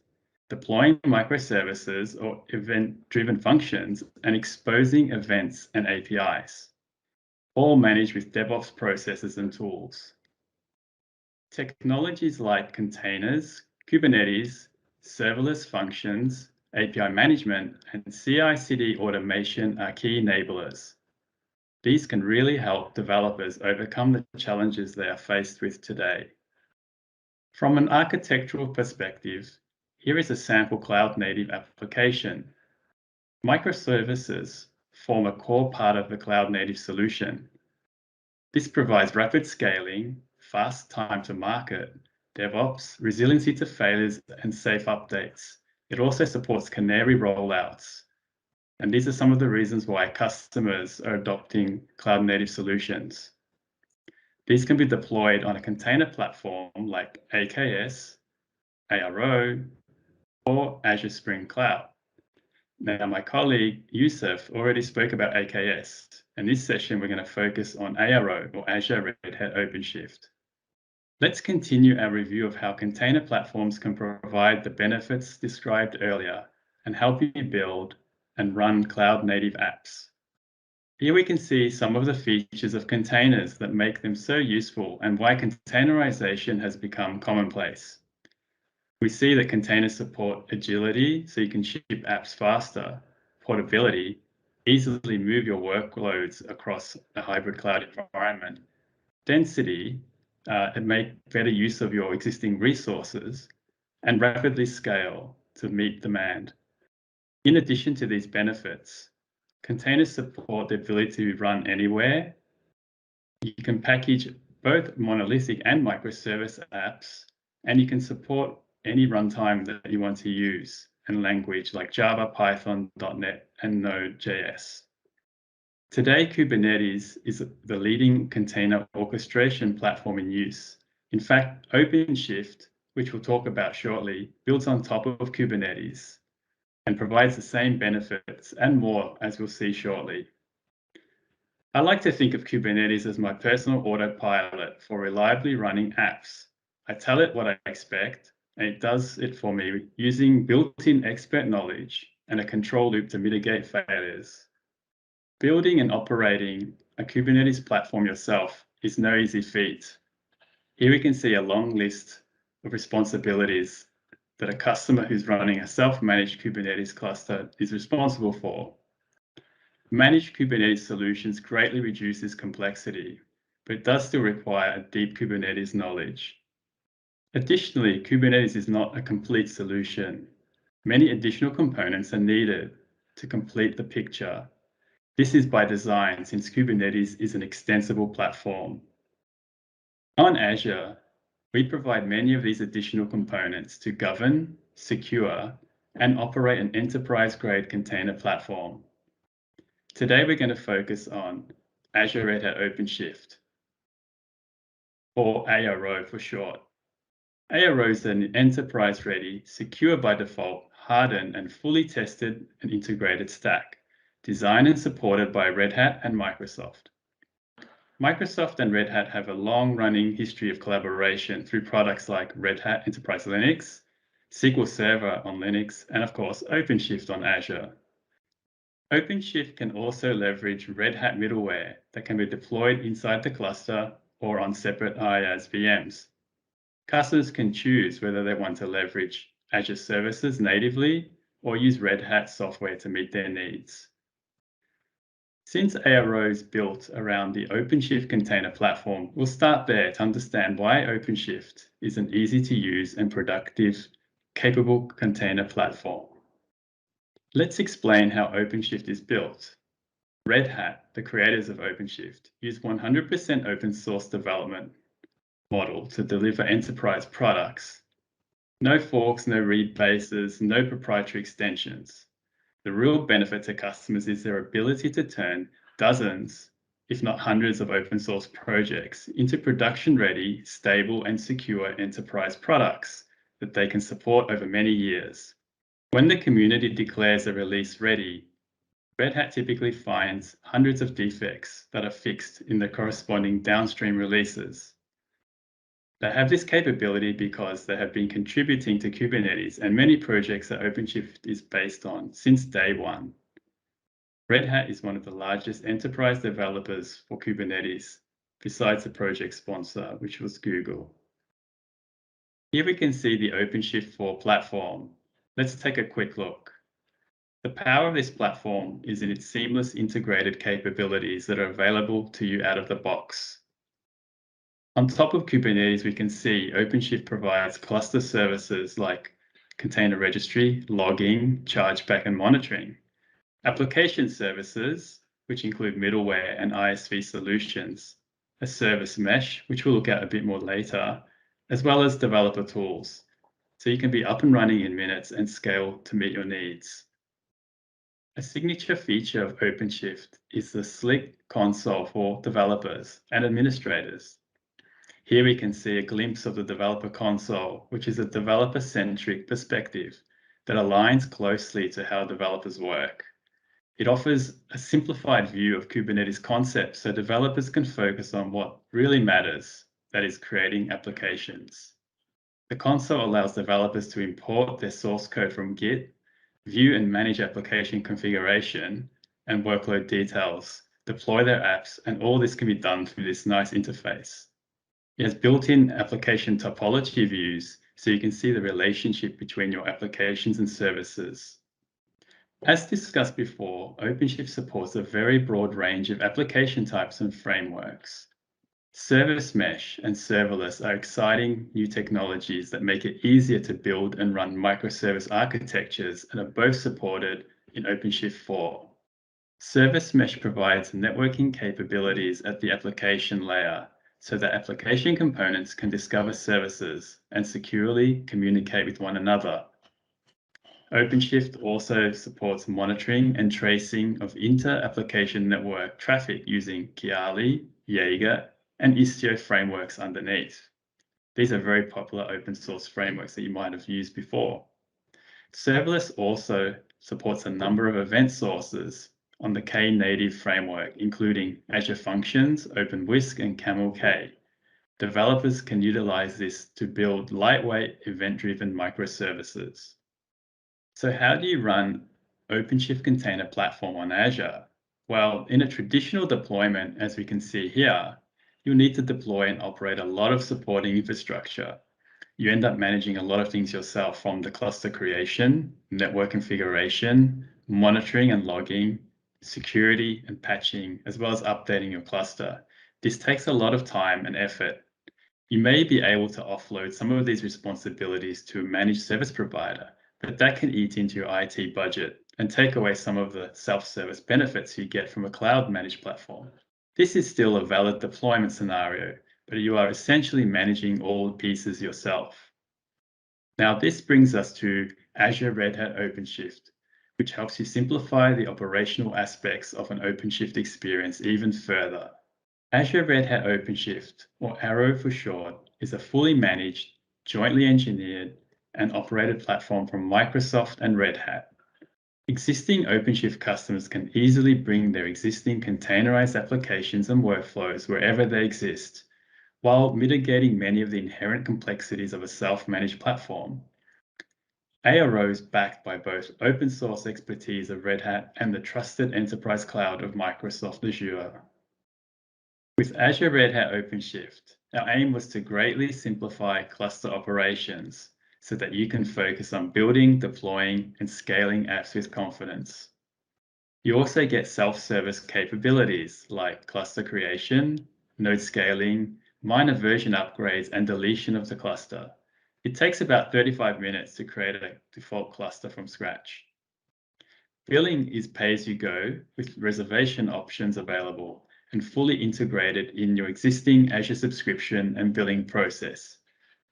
deploying microservices or event-driven functions, and exposing events and APIs, all managed with DevOps processes and tools. Technologies like containers, Kubernetes, serverless functions, API management, and CI/CD automation are key enablers. These can really help developers overcome the challenges they are faced with today. From an architectural perspective, here is a sample cloud-native application. Microservices form a core part of the cloud-native solution. This provides rapid scaling, fast time to market, DevOps, resiliency to failures, and safe updates. It also supports canary rollouts. And these are some of the reasons why customers are adopting cloud-native solutions. These can be deployed on a container platform like AKS, ARO, or Azure Spring Cloud. Now, my colleague Yusuf already spoke about AKS. In this session, we're going to focus on ARO, or Azure Red Hat OpenShift. Let's continue our review of how container platforms can provide the benefits described earlier and help you build and run cloud-native apps. Here we can see some of the features of containers that make them so useful and why containerization has become commonplace. We see that containers support agility, so you can ship apps faster, portability, easily move your workloads across a hybrid cloud environment, density, and make better use of your existing resources, and rapidly scale to meet demand. In addition to these benefits, containers support the ability to run anywhere. You can package both monolithic and microservice apps, and you can support any runtime that you want to use and language like Java, Python, .NET, and Node.js. Today, Kubernetes is the leading container orchestration platform in use. In fact, OpenShift, which we'll talk about shortly, builds on top of Kubernetes and provides the same benefits and more, as we'll see shortly. I like to think of Kubernetes as my personal autopilot for reliably running apps. I tell it what I expect, and it does it for me using built-in expert knowledge and a control loop to mitigate failures. Building and operating a Kubernetes platform yourself is no easy feat. Here we can see a long list of responsibilities that a customer who's running a self-managed Kubernetes cluster is responsible for. Managed Kubernetes solutions greatly reduces complexity, but it does still require a deep Kubernetes knowledge. Additionally, Kubernetes is not a complete solution. Many additional components are needed to complete the picture. This is by design, since Kubernetes is an extensible platform. On Azure, we provide many of these additional components to govern, secure, and operate an enterprise-grade container platform. Today, we're going to focus on Azure Red Hat OpenShift, or ARO for short. ARO is an enterprise-ready, secure by default, hardened, and fully tested and integrated stack, designed and supported by Red Hat and Microsoft. Microsoft and Red Hat have a long-running history of collaboration through products like Red Hat Enterprise Linux, SQL Server on Linux, and of course, OpenShift on Azure. OpenShift can also leverage Red Hat middleware that can be deployed inside the cluster or on separate IaaS VMs. Customers can choose whether they want to leverage Azure services natively or use Red Hat software to meet their needs. Since ARO is built around the OpenShift container platform, we'll start there to understand why OpenShift is an easy-to-use and productive, capable container platform. Let's explain how OpenShift is built. Red Hat, the creators of OpenShift, use 100% open source development model to deliver enterprise products. No forks, no read bases, no proprietary extensions. The real benefit to customers is their ability to turn dozens, if not hundreds of open source projects into production-ready, stable, and secure enterprise products that they can support over many years. When the community declares a release ready, Red Hat typically finds hundreds of defects that are fixed in the corresponding downstream releases. They have this capability because they have been contributing to Kubernetes and many projects that OpenShift is based on since day one. Red Hat is one of the largest enterprise developers for Kubernetes, besides the project sponsor, which was Google. Here we can see the OpenShift 4 platform. Let's take a quick look. The power of this platform is in its seamless integrated capabilities that are available to you out of the box. On top of Kubernetes, we can see OpenShift provides cluster services like container registry, logging, chargeback, and monitoring. Application services, which include middleware and ISV solutions, a service mesh, which we'll look at a bit more later, as well as developer tools. So you can be up and running in minutes and scale to meet your needs. A signature feature of OpenShift is the slick console for developers and administrators. Here we can see a glimpse of the developer console, which is a developer-centric perspective that aligns closely to how developers work. It offers a simplified view of Kubernetes concepts so developers can focus on what really matters, that is creating applications. The console allows developers to import their source code from Git, view and manage application configuration and workload details, deploy their apps, and all this can be done through this nice interface. It has built-in application topology views so you can see the relationship between your applications and services. As discussed before, OpenShift supports a very broad range of application types and frameworks. Service mesh and serverless are exciting new technologies that make it easier to build and run microservice architectures and are both supported in OpenShift 4. Service mesh provides networking capabilities at the application layer so that application components can discover services and securely communicate with one another. OpenShift also supports monitoring and tracing of inter-application network traffic using Kiali, Jaeger, and Istio frameworks underneath. These are very popular open source frameworks that you might have used before. Serverless also supports a number of event sources on the Knative framework, including Azure Functions, OpenWhisk, and CamelK. Developers can utilize this to build lightweight event-driven microservices. So how do you run OpenShift Container Platform on Azure? Well, in a traditional deployment, as we can see here, you'll need to deploy and operate a lot of supporting infrastructure. You end up managing a lot of things yourself, from the cluster creation, network configuration, monitoring and logging, security and patching, as well as updating your cluster. This takes a lot of time and effort. You may be able to offload some of these responsibilities to a managed service provider, but that can eat into your IT budget and take away some of the self-service benefits you get from a cloud-managed platform. This is still a valid deployment scenario, but you are essentially managing all the pieces yourself. Now, this brings us to Azure Red Hat OpenShift, which helps you simplify the operational aspects of an OpenShift experience even further. Azure Red Hat OpenShift, or Arrow for short, is a fully managed, jointly engineered, and operated platform from Microsoft and Red Hat. Existing OpenShift customers can easily bring their existing containerized applications and workflows wherever they exist, while mitigating many of the inherent complexities of a self-managed platform. ARO is backed by both open source expertise of Red Hat and the trusted enterprise cloud of Microsoft Azure. With Azure Red Hat OpenShift, our aim was to greatly simplify cluster operations so that you can focus on building, deploying, and scaling apps with confidence. You also get self-service capabilities like cluster creation, node scaling, minor version upgrades, and deletion of the cluster. It takes about 35 minutes to create a default cluster from scratch. Billing is pay-as-you-go with reservation options available and fully integrated in your existing Azure subscription and billing process.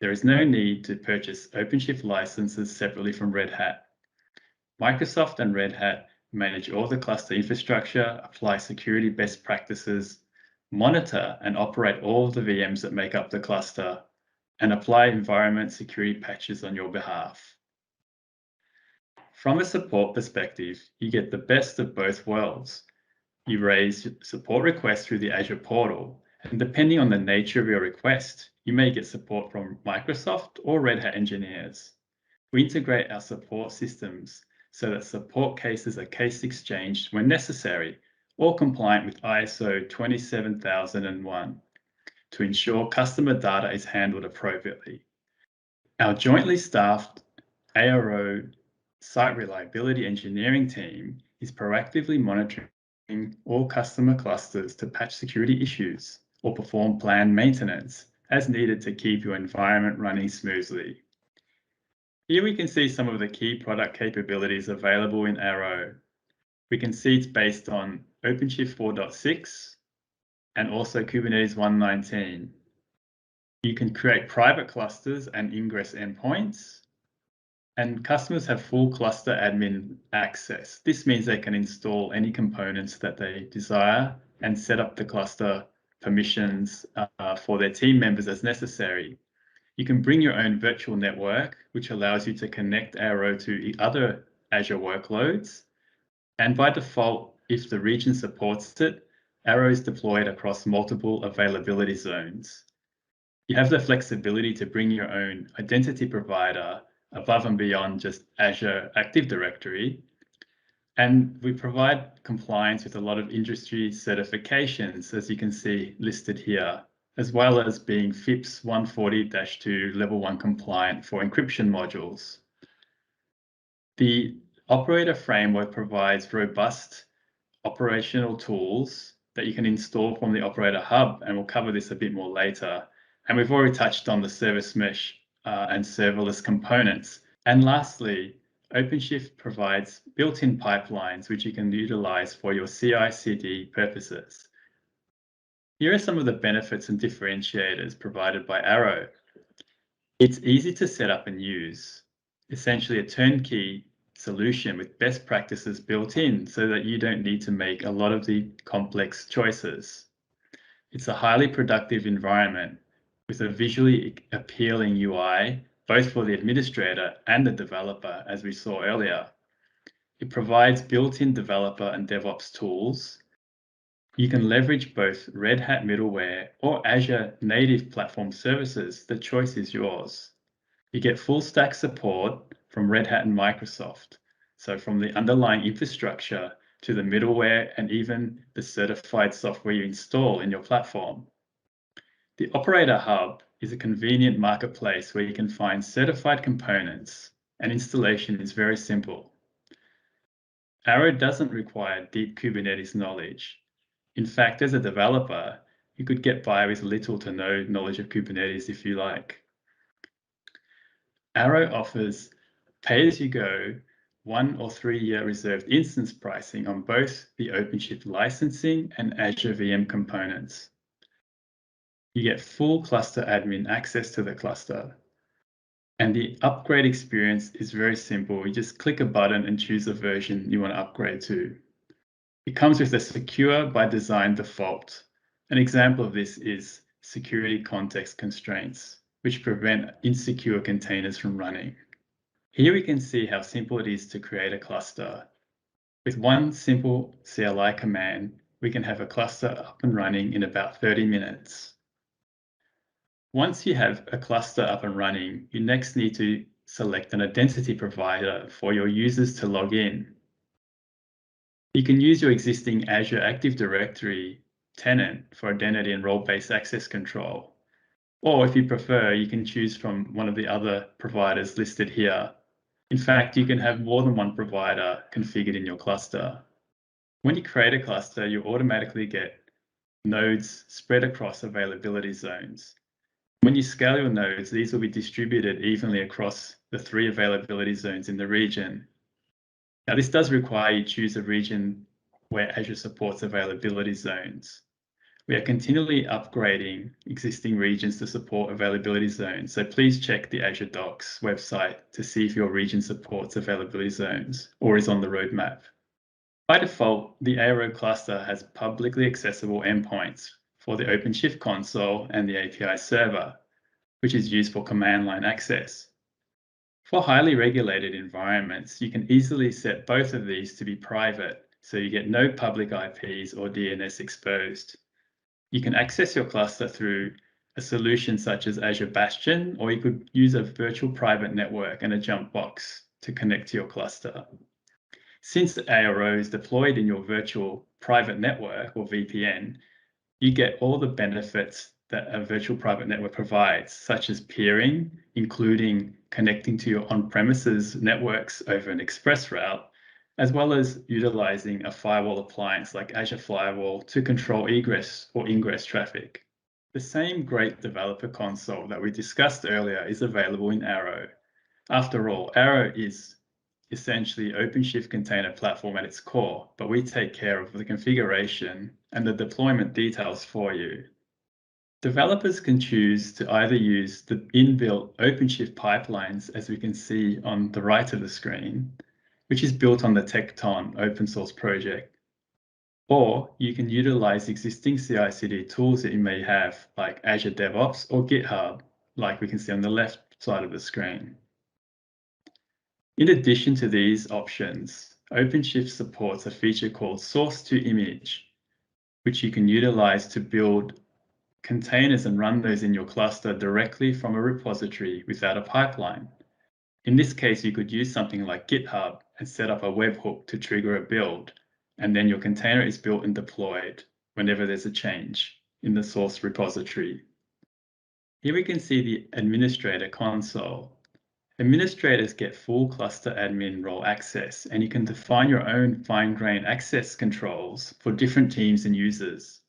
There is no need to purchase OpenShift licenses separately from Red Hat. Microsoft and Red Hat manage all the cluster infrastructure, apply security best practices, monitor and operate all of the VMs that make up the cluster, and apply environment security patches on your behalf. From a support perspective, you get the best of both worlds. You raise support requests through the Azure portal, and depending on the nature of your request, you may get support from Microsoft or Red Hat engineers. We integrate our support systems so that support cases are case exchanged when necessary or compliant with ISO 27001 to ensure customer data is handled appropriately. Our jointly staffed ARO site reliability engineering team is proactively monitoring all customer clusters to patch security issues or perform planned maintenance as needed to keep your environment running smoothly. Here we can see some of the key product capabilities available in Arrow. We can see it's based on OpenShift 4.6 and also Kubernetes 1.19. You can create private clusters and ingress endpoints, and customers have full cluster admin access. This means they can install any components that they desire and set up the cluster permissions for their team members as necessary. You can bring your own virtual network, which allows you to connect Arrow to other Azure workloads. And by default, if the region supports it, Arrow is deployed across multiple availability zones. You have the flexibility to bring your own identity provider above and beyond just Azure Active Directory. And we provide compliance with a lot of industry certifications, as you can see listed here, as well as being FIPS 140-2 Level 1 compliant for encryption modules. The operator framework provides robust operational tools that you can install from the Operator Hub, and we'll cover this a bit more later. And we've already touched on the service mesh and serverless components. And lastly, OpenShift provides built-in pipelines, which you can utilize for your CI/CD purposes. Here are some of the benefits and differentiators provided by Arrow. It's easy to set up and use, essentially a turnkey solution with best practices built in so that you don't need to make a lot of the complex choices. It's a highly productive environment with a visually appealing UI, both for the administrator and the developer, as we saw earlier. It provides built-in developer and DevOps tools. You can leverage both Red Hat middleware or Azure native platform services. The choice is yours. You get full stack support from Red Hat and Microsoft. So from the underlying infrastructure to the middleware and even the certified software you install in your platform. The Operator Hub is a convenient marketplace where you can find certified components, and installation is very simple. Arrow doesn't require deep Kubernetes knowledge. In fact, as a developer, you could get by with little to no knowledge of Kubernetes if you like. Arrow offers pay-as-you-go 1 or 3 year reserved instance pricing on both the OpenShift licensing and Azure VM components. You get full cluster admin access to the cluster. And the upgrade experience is very simple. You just click a button and choose a version you want to upgrade to. It comes with a secure by design default. An example of this is security context constraints, which prevent insecure containers from running. Here we can see how simple it is to create a cluster. With one simple CLI command, we can have a cluster up and running in about 30 minutes. Once you have a cluster up and running, you next need to select an identity provider for your users to log in. You can use your existing Azure Active Directory tenant for identity and role-based access control. Or if you prefer, you can choose from one of the other providers listed here. In fact, you can have more than one provider configured in your cluster. When you create a cluster, you automatically get nodes spread across availability zones. When you scale your nodes, these will be distributed evenly across the 3 availability zones in the region. Now, this does require you choose a region where Azure supports availability zones. We are continually upgrading existing regions to support availability zones, so please check the Azure Docs website to see if your region supports availability zones or is on the roadmap. By default, the Arrow cluster has publicly accessible endpoints for the OpenShift console and the API server, which is used for command line access. For highly regulated environments, you can easily set both of these to be private, so you get no public IPs or DNS exposed. You can access your cluster through a solution such as Azure Bastion, or you could use a virtual private network and a jump box to connect to your cluster. Since Arrow is deployed in your virtual private network or VPN, you get all the benefits that a virtual private network provides, such as peering, including connecting to your on-premises networks over an express route, as well as utilizing a firewall appliance like Azure Firewall to control egress or ingress traffic. The same great developer console that we discussed earlier is available in Arrow. After all, Arrow is essentially OpenShift container platform at its core, but we take care of the configuration and the deployment details for you. Developers can choose to either use the inbuilt OpenShift pipelines, as we can see on the right of the screen, which is built on the Tekton open source project, or you can utilize existing CI/CD tools that you may have, like Azure DevOps or GitHub, like we can see on the left side of the screen. In addition to these options, OpenShift supports a feature called Source to Image, which you can utilize to build containers and run those in your cluster directly from a repository without a pipeline. In this case, you could use something like GitHub and set up a webhook to trigger a build, and then your container is built and deployed whenever there's a change in the source repository. Here we can see the administrator console. Administrators get full cluster admin role access, and you can define your own fine-grained access controls for different teams and users.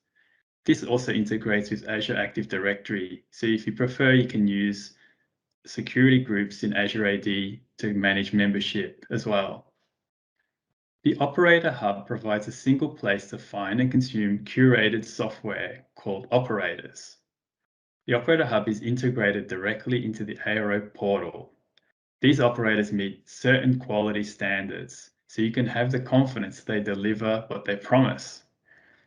This also integrates with Azure Active Directory, so if you prefer, you can use security groups in Azure AD to manage membership as well. The Operator Hub provides a single place to find and consume curated software called operators. The Operator Hub is integrated directly into the Arrow portal. These operators meet certain quality standards, so you can have the confidence they deliver what they promise.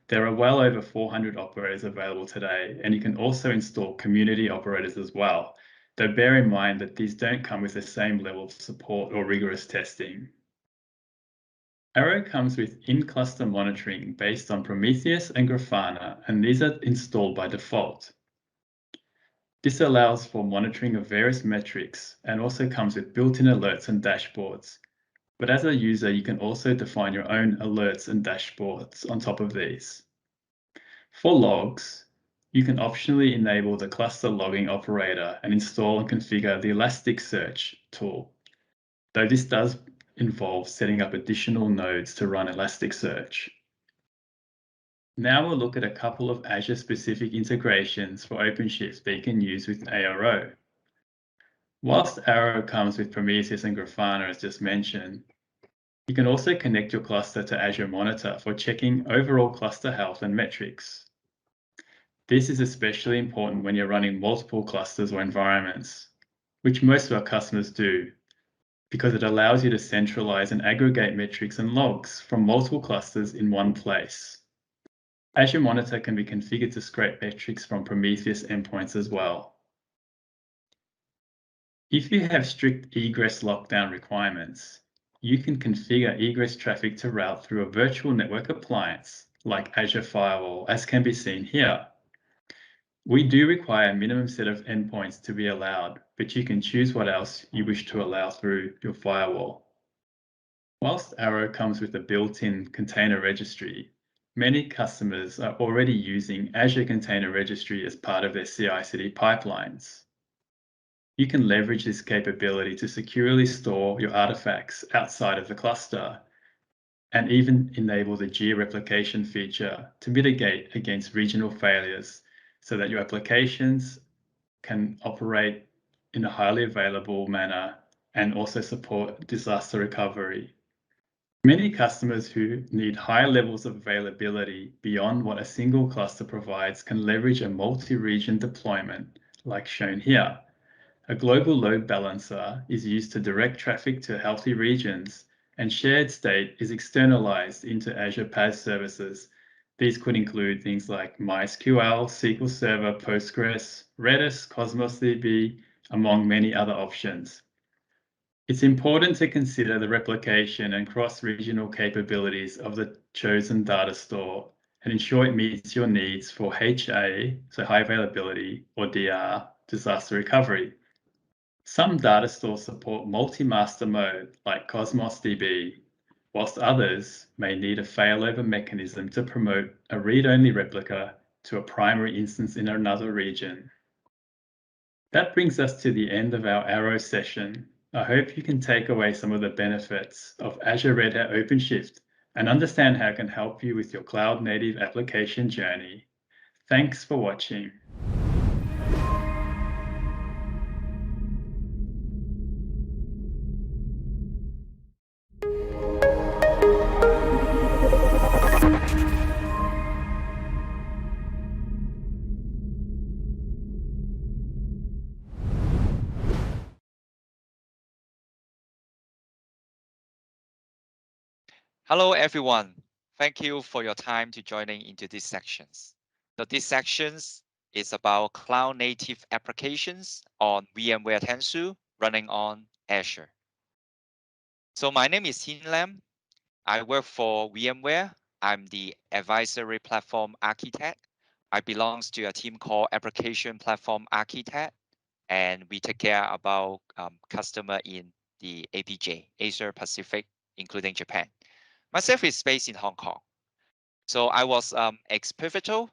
There are well over 400 operators available today, and you can also install community operators as well, though bear in mind that these don't come with the same level of support or rigorous testing. Arrow comes with in-cluster monitoring based on Prometheus and Grafana, and these are installed by default. This allows for monitoring of various metrics and also comes with built-in alerts and dashboards. But as a user, you can also define your own alerts and dashboards on top of these. For logs, you can optionally enable the cluster logging operator and install and configure the Elasticsearch tool, though this does involve setting up additional nodes to run Elasticsearch. Now we'll look at a couple of Azure-specific integrations for OpenShift that you can use with ARO. Whilst Arrow comes with Prometheus and Grafana, as just mentioned, you can also connect your cluster to Azure Monitor for checking overall cluster health and metrics. This is especially important when you're running multiple clusters or environments, which most of our customers do, because it allows you to centralize and aggregate metrics and logs from multiple clusters in one place. Azure Monitor can be configured to scrape metrics from Prometheus endpoints as well. If you have strict egress lockdown requirements, you can configure egress traffic to route through a virtual network appliance like Azure Firewall, as can be seen here. We do require a minimum set of endpoints to be allowed, but you can choose what else you wish to allow through your firewall. Whilst Arrow comes with a built-in container registry, many customers are already using Azure Container Registry as part of their CI/CD pipelines. You can leverage this capability to securely store your artifacts outside of the cluster, and even enable the geo-replication feature to mitigate against regional failures so that your applications can operate in a highly available manner and also support disaster recovery. Many customers who need high levels of availability beyond what a single cluster provides can leverage a multi-region deployment, like shown here. A global load balancer is used to direct traffic to healthy regions, and shared state is externalized into Azure PaaS services. These could include things like MySQL, SQL Server, Postgres, Redis, Cosmos DB, among many other options. It's important to consider the replication and cross-regional capabilities of the chosen data store and ensure it meets your needs for HA, so high availability, or DR, disaster recovery. Some data stores support multi-master mode like Cosmos DB, whilst others may need a failover mechanism to promote a read-only replica to a primary instance in another region. That brings us to the end of our Arrow session. I hope you can take away some of the benefits of Azure Red Hat OpenShift and understand how it can help you with your cloud-native application journey. Thanks for watching. Hello, everyone. Thank you for your time to joining into these sections. So these sections is about cloud native applications on VMware Tanzu running on Azure. So my name is Hin Lam. I work for VMware. I'm the advisory platform architect. I belongs to a team called Application Platform Architect, and we take care about customer in the APJ, Asia Pacific, including Japan. Myself is based in Hong Kong. So I was ex-Pivotal,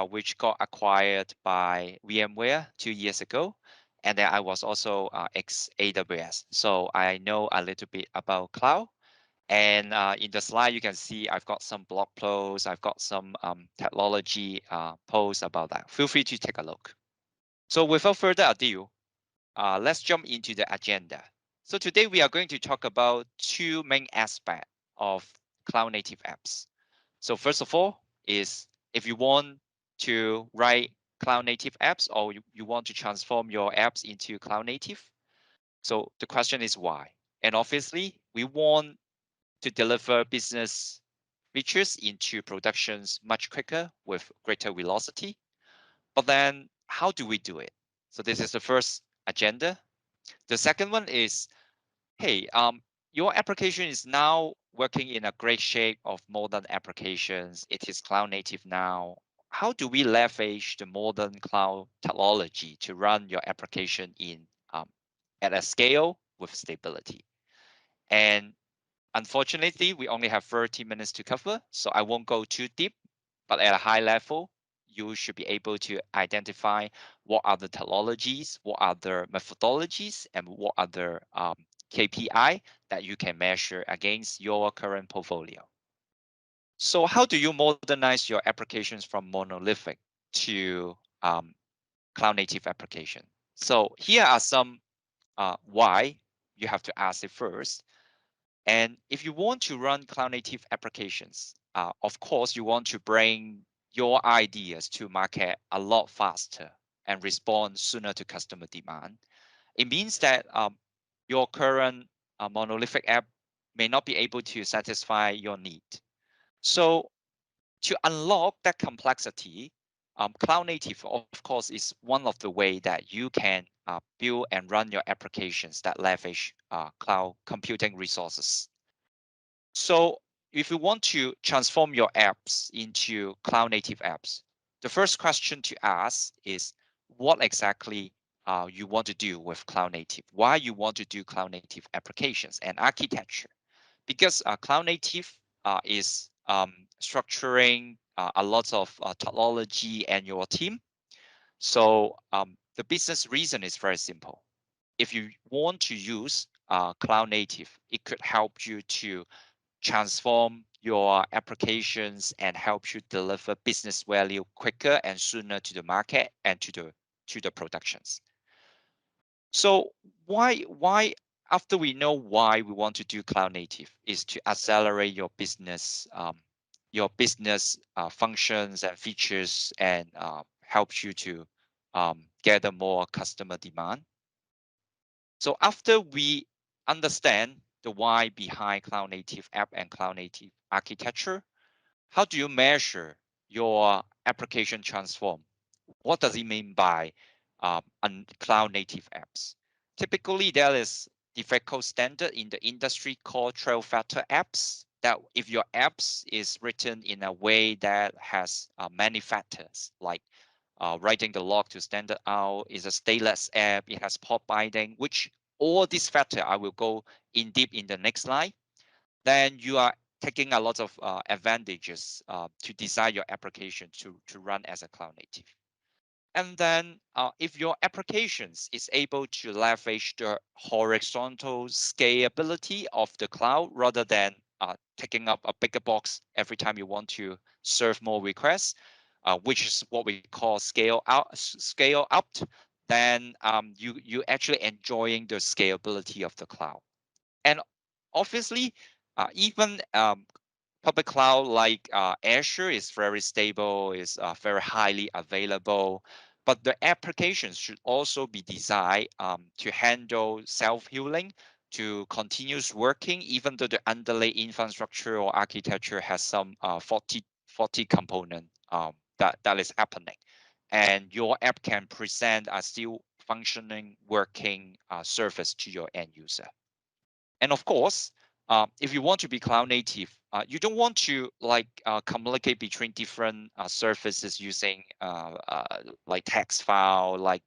which got acquired by VMware 2 years ago. And then I was also ex-AWS. So I know a little bit about cloud. And in the slide, you can see I've got some blog posts. I've got some technology posts about that. Feel free to take a look. So without further ado, let's jump into the agenda. So today we are going to talk about two main aspects of cloud native apps. So first of all is if you want to write cloud native apps or you want to transform your apps into cloud native. So the question is why? And obviously we want to deliver business features into productions much quicker with greater velocity. But then how do we do it? So this is the first agenda. The second one is, hey, your application is now working in a great shape of modern applications. It is cloud native now. How do we leverage the modern cloud technology to run your application in at a scale with stability? And unfortunately, we only have 30 minutes to cover, so I won't go too deep, but at a high level, you should be able to identify what are the technologies, what are the methodologies, and what are the KPI that you can measure against your current portfolio. So how do you modernize your applications from monolithic to cloud native application? So here are some why you have to ask it first. And if you want to run cloud native applications, of course, you want to bring your ideas to market a lot faster and respond sooner to customer demand. It means that your current monolithic app may not be able to satisfy your need. So to unlock that complexity, cloud native, of course, is one of the way that you can build and run your applications that leverage cloud computing resources. So if you want to transform your apps into cloud native apps, the first question to ask is what exactly you want to do with cloud native, why you want to do cloud native applications and architecture. Because cloud native is structuring a lot of technology and your team. So the business reason is very simple. If you want to use cloud native, it could help you to transform your applications and help you deliver business value quicker and sooner to the market and to the productions. So why after we know why we want to do cloud native is to accelerate your business functions and features and help you to gather more customer demand. So after we understand the why behind cloud native app and cloud native architecture, how do you measure your application transform? What does it mean by cloud native apps? Typically, there is de facto standard in the industry called 12 factor apps, that if your apps is written in a way that has many factors, like writing the log to standard out, is a stateless app, it has port binding, which all these factors I will go in deep in the next slide, then you are taking a lot of advantages to design your application to run as a cloud native. And then if your applications is able to leverage the horizontal scalability of the cloud rather than taking up a bigger box every time you want to serve more requests, which is what we call scale up, then you actually enjoying the scalability of the cloud. And obviously, even public cloud like Azure is very stable, is very highly available, but the applications should also be designed to handle self-healing, to continuous working, even though the underlying infrastructure or architecture has some faulty component that is happening. And your app can present a still functioning, working service to your end user. And of course, if you want to be cloud native, you don't want to communicate between different services using like text file, like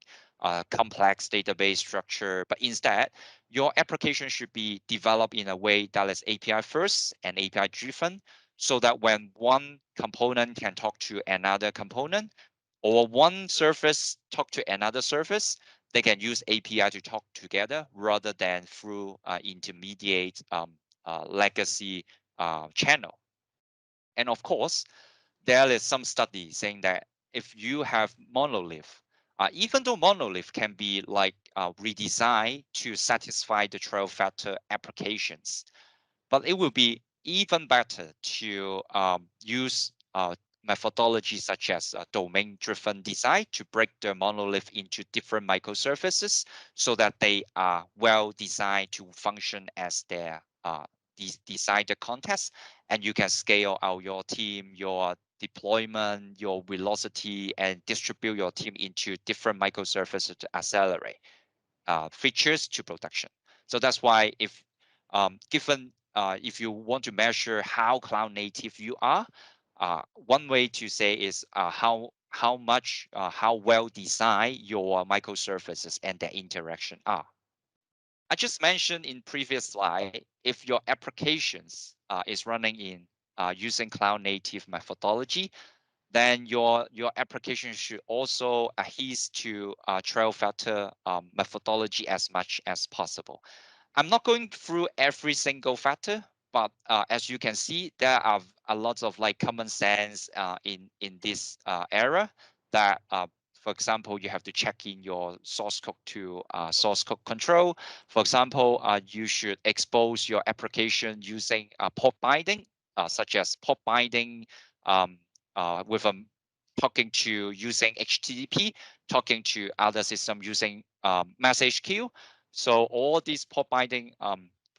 complex database structure, but instead, your application should be developed in a way that is API first and API driven, so that when one component can talk to another component, or one service talk to another service, they can use API to talk together rather than through intermediate legacy channel. And of course, there is some study saying that if you have monolith, even though monolith can be like redesigned to satisfy the 12-factor applications, but it will be even better to use methodology such as domain-driven design to break the monolith into different microservices so that they are well designed to function as their designed context, and you can scale out your team, your deployment, your velocity, and distribute your team into different microservices to accelerate features to production. So that's why if given if you want to measure how cloud native you are, one way to say is how well designed your microservices and their interaction are. I just mentioned in previous slide, if your applications is running in using cloud native methodology, then your application should also adhere to 12-factor methodology as much as possible. I'm not going through every single factor, but as you can see, there are a lot of like common sense in this era that for example, you have to check in your source code to source code control. For example, you should expose your application using port binding, such as port binding with talking to using HTTP, talking to other system using message queue. So all these port binding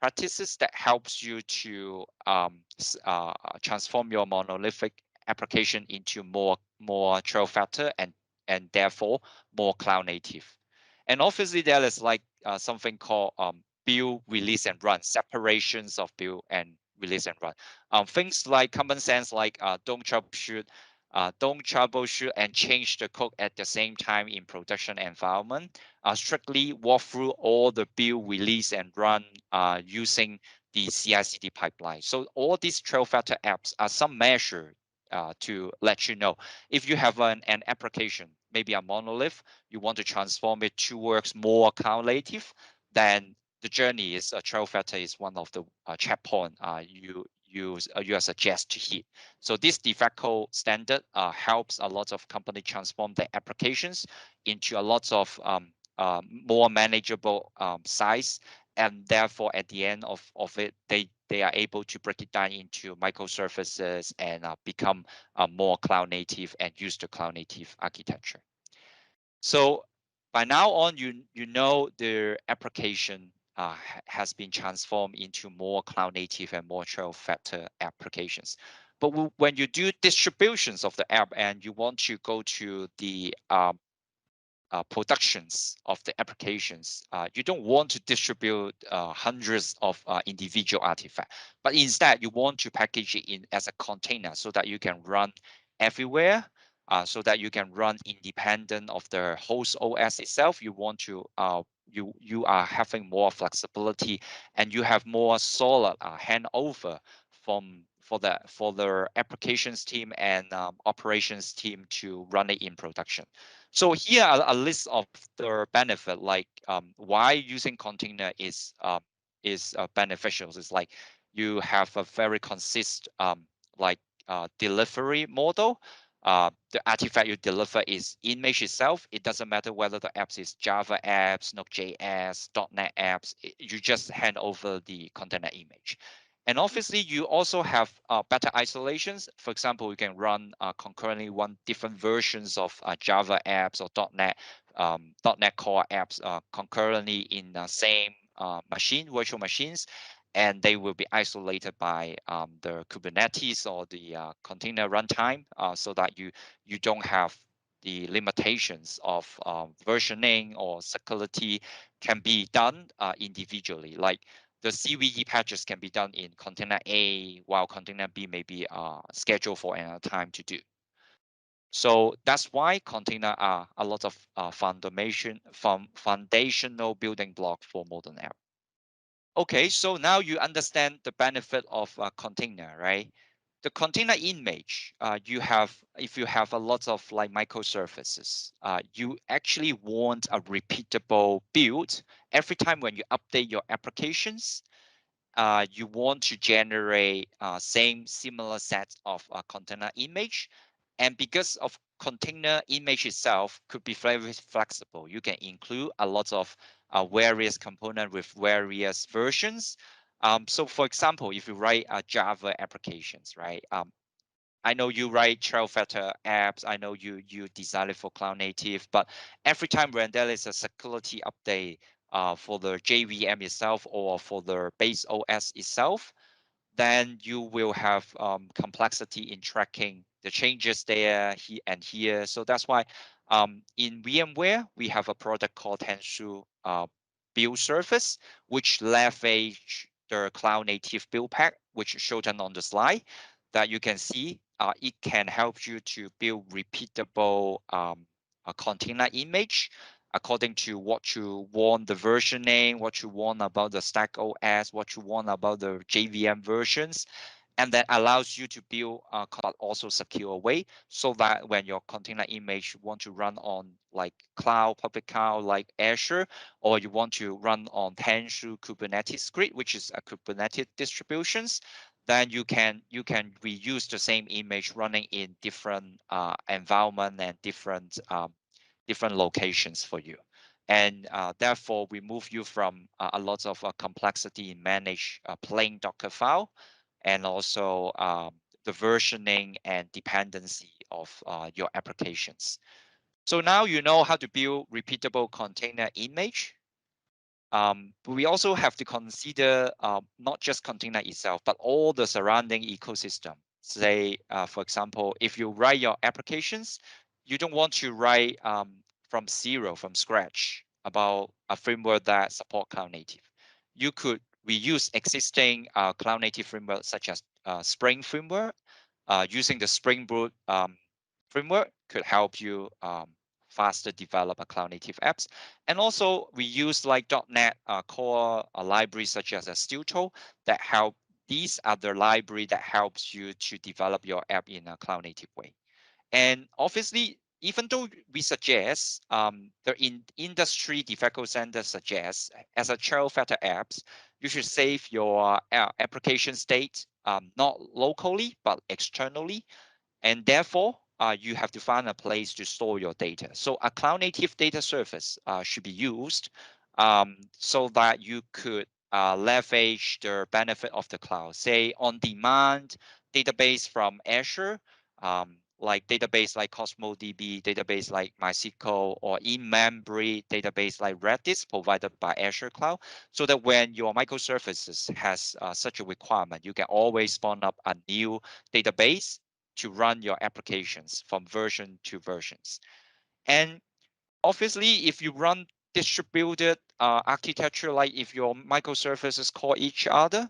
practices that helps you to transform your monolithic application into more 12-factor and therefore more cloud native. And obviously there is like something called build, release, and run, separations of build and release and run. Things like common sense, like don't troubleshoot and change the code at the same time in production environment. Strictly walk through all the build, release, and run using the CI/CD pipeline. So all these 12-factor apps are some measure to let you know if you have an application, maybe a monolith, you want to transform it towards more cloud native, then the journey is 12-factor is one of the checkpoint you suggest to hit. So this de facto standard helps a lot of companies transform their applications into a lot of more manageable size, and therefore at the end of it, they are able to break it down into microservices and become more cloud native and use the cloud native architecture. So by now on, you know the application has been transformed into more cloud native and more 12-factor applications. But when you do distributions of the app and you want to go to the productions of the applications, you don't want to distribute hundreds of individual artifacts, but instead you want to package it in as a container so that you can run everywhere, so that you can run independent of the host OS itself. You want to you are having more flexibility and you have more solid handover for the applications team and operations team to run it in production. So here are a list of the benefit, like why using container is beneficial. It's like you have a very consistent delivery model. The artifact you deliver is image itself. It doesn't matter whether the apps is Java apps, Node.js, .NET apps. You just hand over the container image. And obviously, you also have better isolations. For example, you can run concurrently different versions of Java apps or .NET Core apps concurrently in the same virtual machines, and they will be isolated by the Kubernetes or the container runtime, so that you don't have the limitations of versioning or security can be done individually. Like the CVE patches can be done in container A, while container B may be scheduled for another time to do. So that's why container are a lot of foundational building block for modern app. Okay, so now you understand the benefit of a container, right? The container image, if you have a lot of like microservices, you actually want a repeatable build. Every time when you update your applications, you want to generate similar set of container image. And because of container image itself could be very flexible, you can include a lot of various components with various versions. So for example, if you write Java applications, right? I know you write Trailfetter apps. I know you design it for cloud native, but every time when there is a security update for the JVM itself or for the base OS itself, then you will have complexity in tracking the changes there and here. So that's why in VMware, we have a product called Tanzu Build Service, which leverage the cloud native build pack, which is shown on the slide, that you can see. It can help you to build repeatable container image according to what you want the versioning, what you want about the Stack OS, what you want about the JVM versions, and that allows you to build but also secure way, so that when your container image want to run on like public cloud like Azure, or you want to run on Tanzu Kubernetes script, which is a Kubernetes distributions, then you can reuse the same image running in different environment and different locations for you. And therefore, we move you from a lot of complexity in manage plain Docker file, and also the versioning and dependency of your applications. So now you know how to build repeatable container image. But we also have to consider not just container itself, but all the surrounding ecosystem. Say, for example, if you write your applications, you don't want to write from scratch about a framework that support cloud native. You could reuse existing cloud native frameworks such as Spring framework. Using the Spring Boot framework could help you faster develop a cloud native apps. And also we use like .NET Core libraries such as a Stilto that help. These are the library that helps you to develop your app in a cloud native way. And obviously, even though we suggest the industry de facto standard suggests as a Trailfetter apps, you should save your application state not locally but externally, and therefore you have to find a place to store your data. So a cloud native data service should be used so that you could leverage the benefit of the cloud. Say on-demand database from Azure, like database like Cosmos DB, database like MySQL, or in-memory database like Redis provided by Azure Cloud, so that when your microservices has such a requirement, you can always spawn up a new database to run your applications from version to versions. And obviously, if you run distributed architecture, like if your microservices call each other,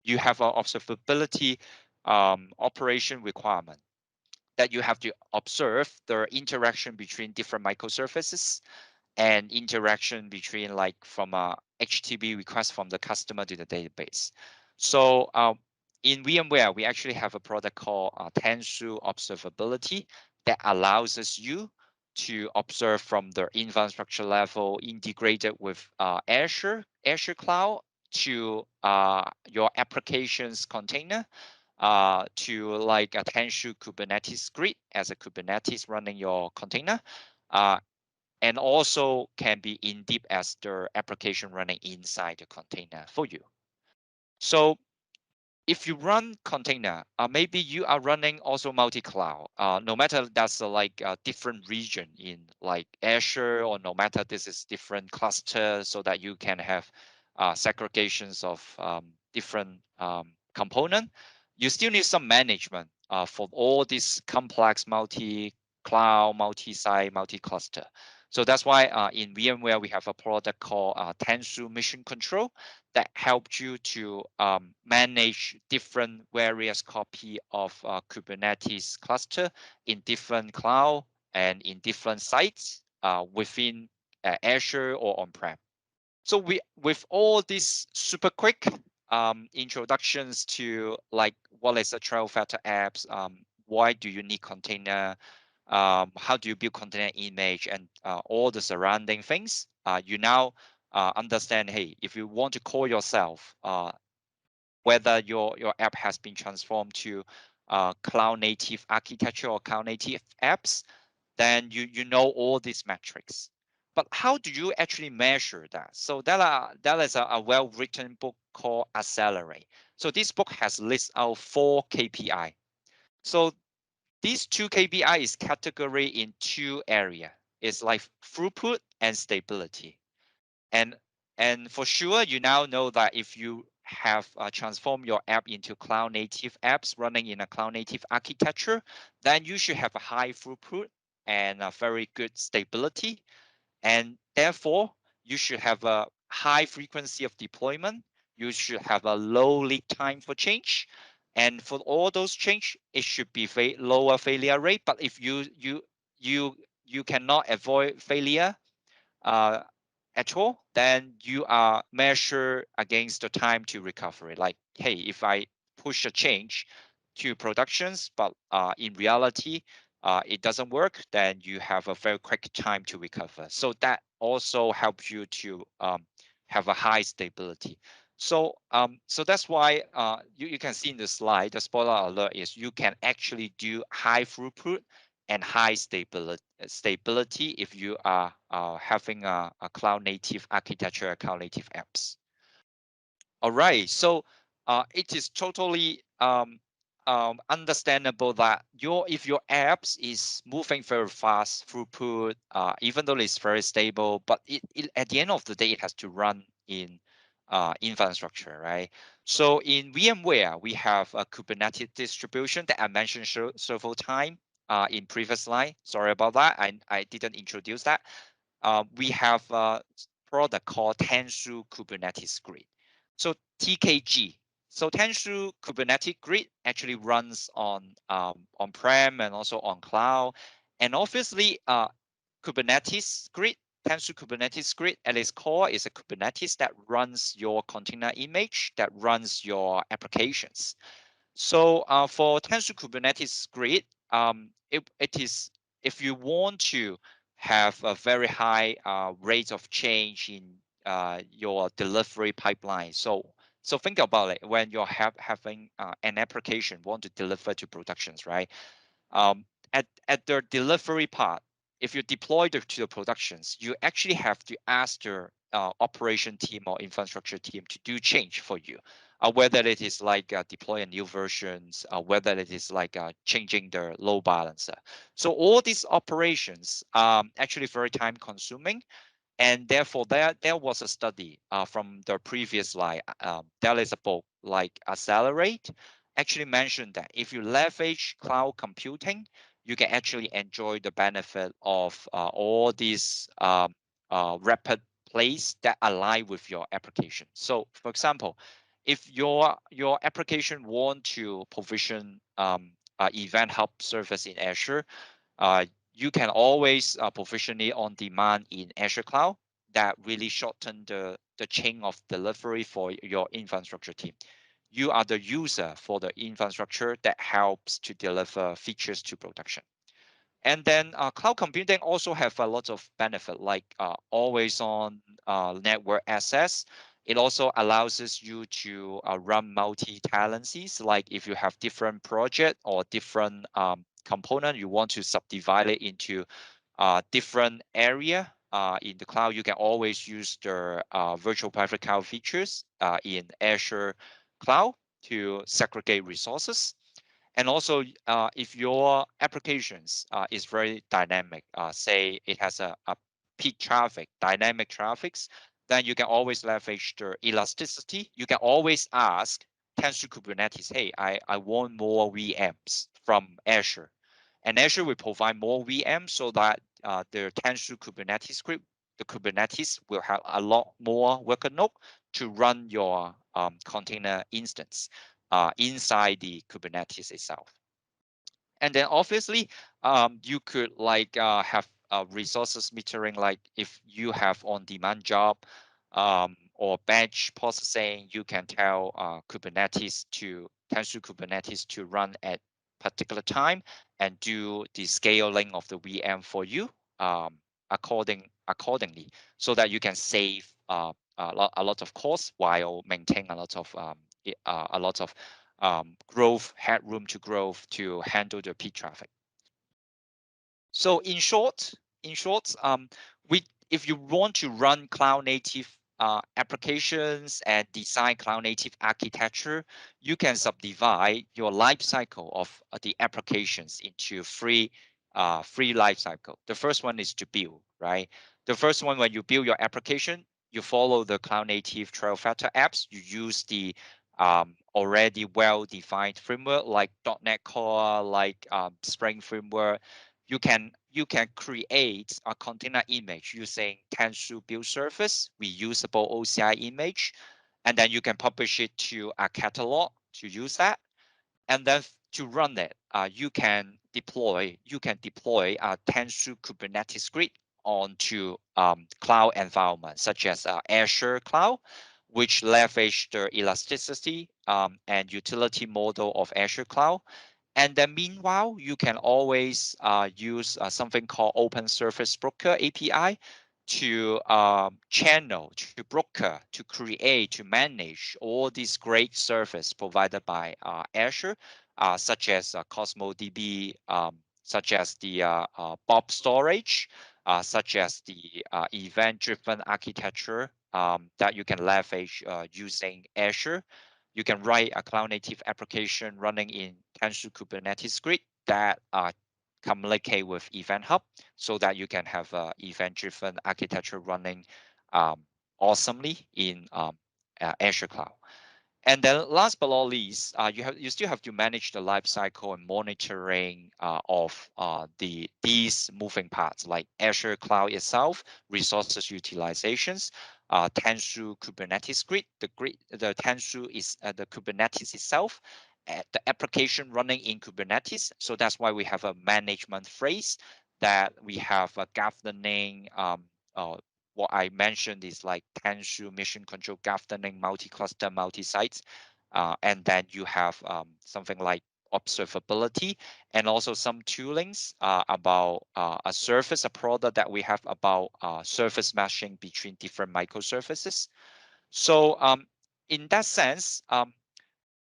you have an observability operation requirement that you have to observe the interaction between different microservices and interaction between like from a HTTP request from the customer to the database. So in VMware, we actually have a product called Tanzu Observability that allows you to observe from the infrastructure level integrated with Azure Cloud to your applications container to like a Tanzu Kubernetes Grid as a Kubernetes running your container. And also can be in deep as the application running inside the container for you. So if you run container, maybe you are running also multi-cloud, no matter that's like a different region in like Azure, or no matter this is different cluster, so that you can have segregations of different component. You still need some management for all these complex multi-cloud, multi-site, multi-cluster. So that's why in VMware, we have a product called Tanzu Mission Control that helps you to manage different various copy of Kubernetes cluster in different cloud and in different sites within Azure or on-prem. So with all these super quick introductions to like what is a trail factor apps, why do you need container, how do you build container image, and all the surrounding things, you now understand, hey, if you want to call yourself, whether your app has been transformed to cloud native architecture or cloud native apps, then you know all these metrics. But how do you actually measure that? So that is a well-written book called Accelerate. So this book has listed out 4 KPI. So these 2 KPI is category in 2 areas. It's like throughput and stability. And for sure, you now know that if you have transformed your app into cloud native apps running in a cloud native architecture, then you should have a high throughput and a very good stability. And therefore, you should have a high frequency of deployment. You should have a low lead time for change. And for all those change, it should be lower failure rate. But if you cannot avoid failure at all, then you are measured against the time to recovery. Like, hey, if I push a change to productions, but in reality, it doesn't work, then you have a very quick time to recover. So that also helps you to have a high stability. So so that's why you can see in the slide, the spoiler alert is you can actually do high throughput and high stability if you are having a cloud native architecture, cloud native apps. All right, so it is totally understandable that if your apps is moving very fast throughput, even though it's very stable, but at the end of the day, it has to run in infrastructure, right? So in VMware, we have a Kubernetes distribution that I mentioned several times in previous slide. Sorry about that. I didn't introduce that. We have a product called Tanzu Kubernetes Grid. So TKG. So Tanzu Kubernetes Grid actually runs on on-prem and also on cloud. And obviously, Kubernetes Grid, Tanzu Kubernetes Grid at its core is a Kubernetes that runs your container image, that runs your applications. So for Tanzu Kubernetes Grid, it is, if you want to have a very high rate of change in your delivery pipeline. So think about it when you're having an application want to deliver to productions, right? At the delivery part, if you deploy to the productions, you actually have to ask your operation team or infrastructure team to do change for you. Whether it is like deploying new versions, whether it is like changing the load balancer. So all these operations actually very time consuming. And therefore, there was a study from the previous slide. There is a book like Accelerate, actually mentioned that if you leverage cloud computing, you can actually enjoy the benefit of all these rapid plays that align with your application. So, for example, if your application want to provision Event Hub service in Azure, you can always provision it on demand in Azure Cloud. That really shorten the chain of delivery for your infrastructure team. you are the user for the infrastructure that helps to deliver features to production. And then cloud computing also have a lot of benefit, like always on network access. It also allows us you to run multi-tenancies, like if you have different project or different component, you want to subdivide it into different area in the cloud, you can always use the virtual private cloud features in Azure Cloud to segregate resources. And also, if your applications is very dynamic, say it has a peak traffic, dynamic traffics, then you can always leverage the elasticity. You can always ask Tanzu Kubernetes, hey, I want more VMs from Azure. And Azure will provide more VMs so that the Tanzu Kubernetes script, the Kubernetes will have a lot more worker node to run your container instance inside the Kubernetes itself. And then obviously, you could like have resources metering, like if you have on-demand job or batch processing, you can tell Kubernetes to Tanzu Kubernetes to run at particular time and do the scaling of the VM for you accordingly, so that you can save a lot of costs while maintaining a lot of growth, headroom to growth to handle the peak traffic. So in short, if you want to run cloud native applications and design cloud native architecture, you can subdivide your life cycle of the applications into three life cycle. The first one is to build, right? The first one, when you build your application, you follow the cloud native 12-factor apps. You use the already well-defined framework like .NET Core, like Spring Framework. You can create a container image using Tanzu Build Service, reusable OCI image, and then you can publish it to a catalog to use that. And then to run it, you can deploy a Tanzu Kubernetes script onto cloud environments such as Azure Cloud, which leverage the elasticity and utility model of Azure Cloud. And then meanwhile, you can always use something called Open Service Broker API to channel, to broker, to create, to manage all these great service provided by Azure, such as Cosmos DB, such as the Bob storage, such as the event-driven architecture that you can leverage using Azure. You can write a cloud native application running in Tanzu Kubernetes script that communicate with Event Hub, so that you can have event-driven architecture running awesomely in Azure Cloud. And then last but not least, you still have to manage the life cycle and monitoring of these moving parts, like Azure Cloud itself, resources utilizations, Tanzu Kubernetes script, the Tanzu is the Kubernetes itself, the application running in Kubernetes. So that's why we have a management phrase, that we have a governing what I mentioned is like Tanzu mission control governing multi-cluster, multi-sites. And then you have something like observability, and also some toolings about a service, a product that we have about service meshing between different microservices. So in that sense,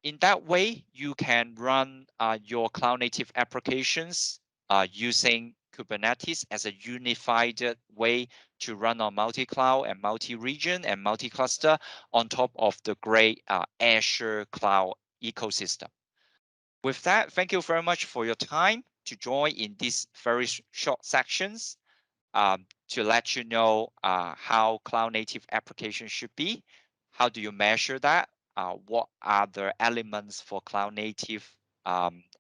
in that way, you can run your cloud native applications using Kubernetes as a unified way to run on multi-cloud and multi-region and multi-cluster on top of the great Azure cloud ecosystem. With that, thank you very much for your time to join in these very short sections to let you know how cloud native applications should be. How do you measure that? What are the elements for cloud native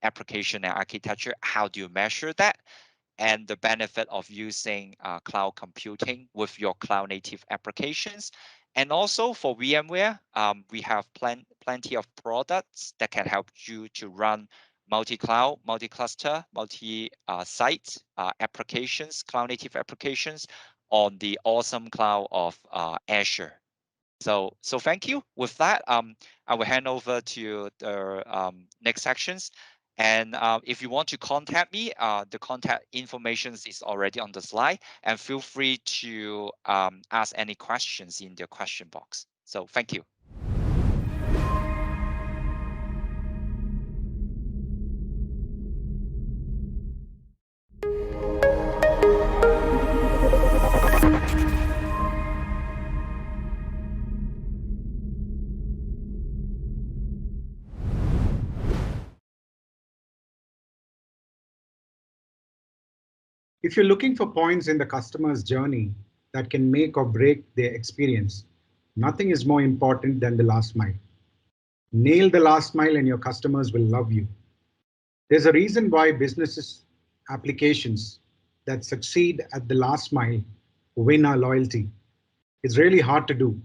application and architecture? How do you measure that? And the benefit of using cloud computing with your cloud native applications. And also for VMware, we have plenty of products that can help you to run multi-cloud, multi-cluster, multi-site applications, cloud native applications on the awesome cloud of Azure. So thank you. With that, I will hand over to the next sections. And if you want to contact me, the contact information is already on the slide. And feel free to ask any questions in the question box. So thank you. If you're looking for points in the customer's journey that can make or break their experience, nothing is more important than the last mile. Nail the last mile and your customers will love you. There's a reason why businesses applications that succeed at the last mile win our loyalty. It's really hard to do.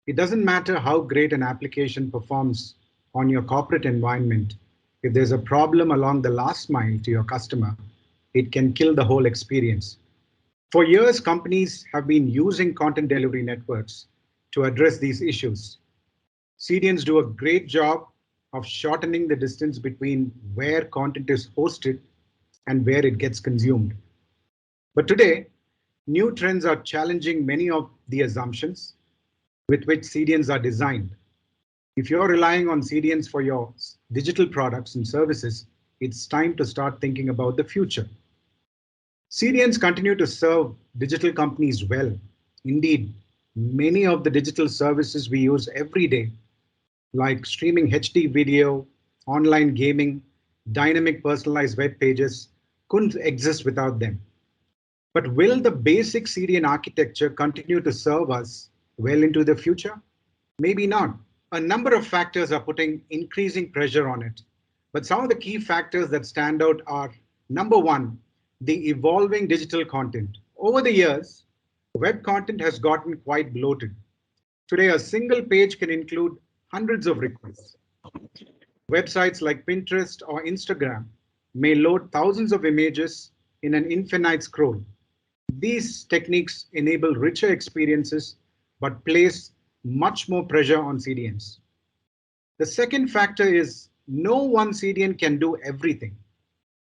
It doesn't matter how great an application performs on your corporate environment. If there's a problem along the last mile to your customer, it can kill the whole experience. For years, companies have been using content delivery networks to address these issues. CDNs do a great job of shortening the distance between where content is hosted and where it gets consumed. But today, new trends are challenging many of the assumptions with which CDNs are designed. If you're relying on CDNs for your digital products and services, it's time to start thinking about the future. CDNs continue to serve digital companies well. Indeed, many of the digital services we use every day, like streaming HD video, online gaming, dynamic personalized web pages, couldn't exist without them. But will the basic CDN architecture continue to serve us well into the future? Maybe not. A number of factors are putting increasing pressure on it. But some of the key factors that stand out are, number one, the evolving digital content. Over the years, web content has gotten quite bloated. Today, a single page can include hundreds of requests. Websites like Pinterest or Instagram may load thousands of images in an infinite scroll. These techniques enable richer experiences, but place much more pressure on CDNs. The second factor is no one CDN can do everything.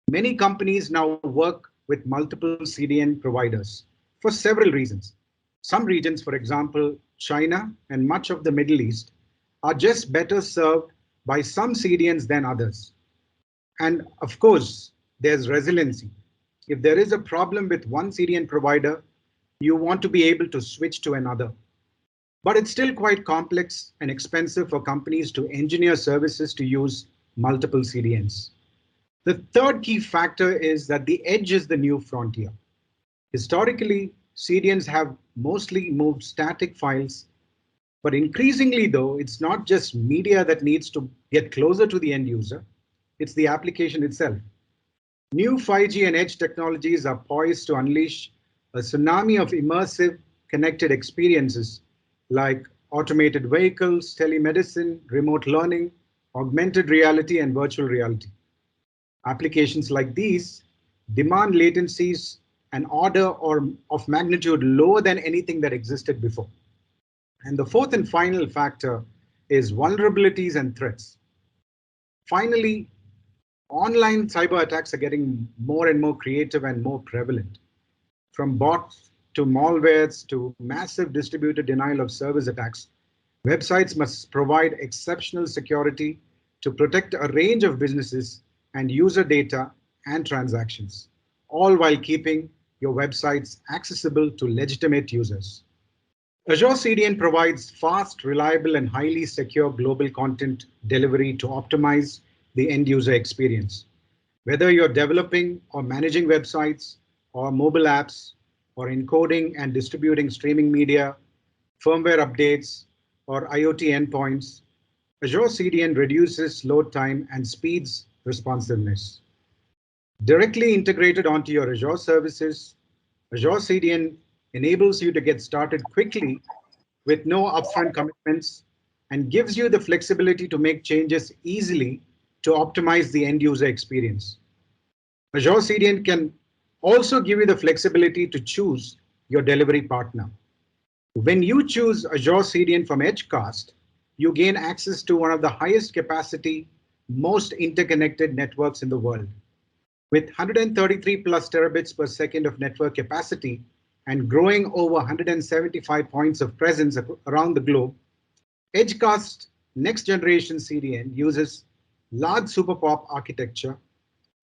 Many companies now work with multiple CDN providers for several reasons. Some regions, for example, China and much of the Middle East, are just better served by some CDNs than others. And of course, there's resiliency. If there is a problem with one CDN provider, you want to be able to switch to another. But it's still quite complex and expensive for companies to engineer services to use multiple CDNs. The third key factor is that the edge is the new frontier. Historically, CDNs have mostly moved static files, but increasingly though, it's not just media that needs to get closer to the end user, it's the application itself. New 5G and edge technologies are poised to unleash a tsunami of immersive connected experiences like automated vehicles, telemedicine, remote learning, augmented reality, and virtual reality. Applications like these demand latencies an order or of magnitude lower than anything that existed before. And the fourth and final factor is vulnerabilities and threats. Finally, online cyber attacks are getting more and more creative and more prevalent. From bots to malwares to massive distributed denial of service attacks, websites must provide exceptional security to protect a range of businesses and user data and transactions, all while keeping your websites accessible to legitimate users. Azure CDN provides fast, reliable, and highly secure global content delivery to optimize the end user experience. Whether you're developing or managing websites or mobile apps, or encoding and distributing streaming media, firmware updates, or IoT endpoints, Azure CDN reduces load time and speeds responsiveness. Directly integrated onto your Azure services, Azure CDN enables you to get started quickly with no upfront commitments and gives you the flexibility to make changes easily to optimize the end user experience. Azure CDN can also give you the flexibility to choose your delivery partner. When you choose Azure CDN from Edgecast, you gain access to one of the highest capacity, most interconnected networks in the world. With 133 plus terabits per second of network capacity and growing over 175 points of presence around the globe, Edgecast next generation CDN uses large SuperPOP architecture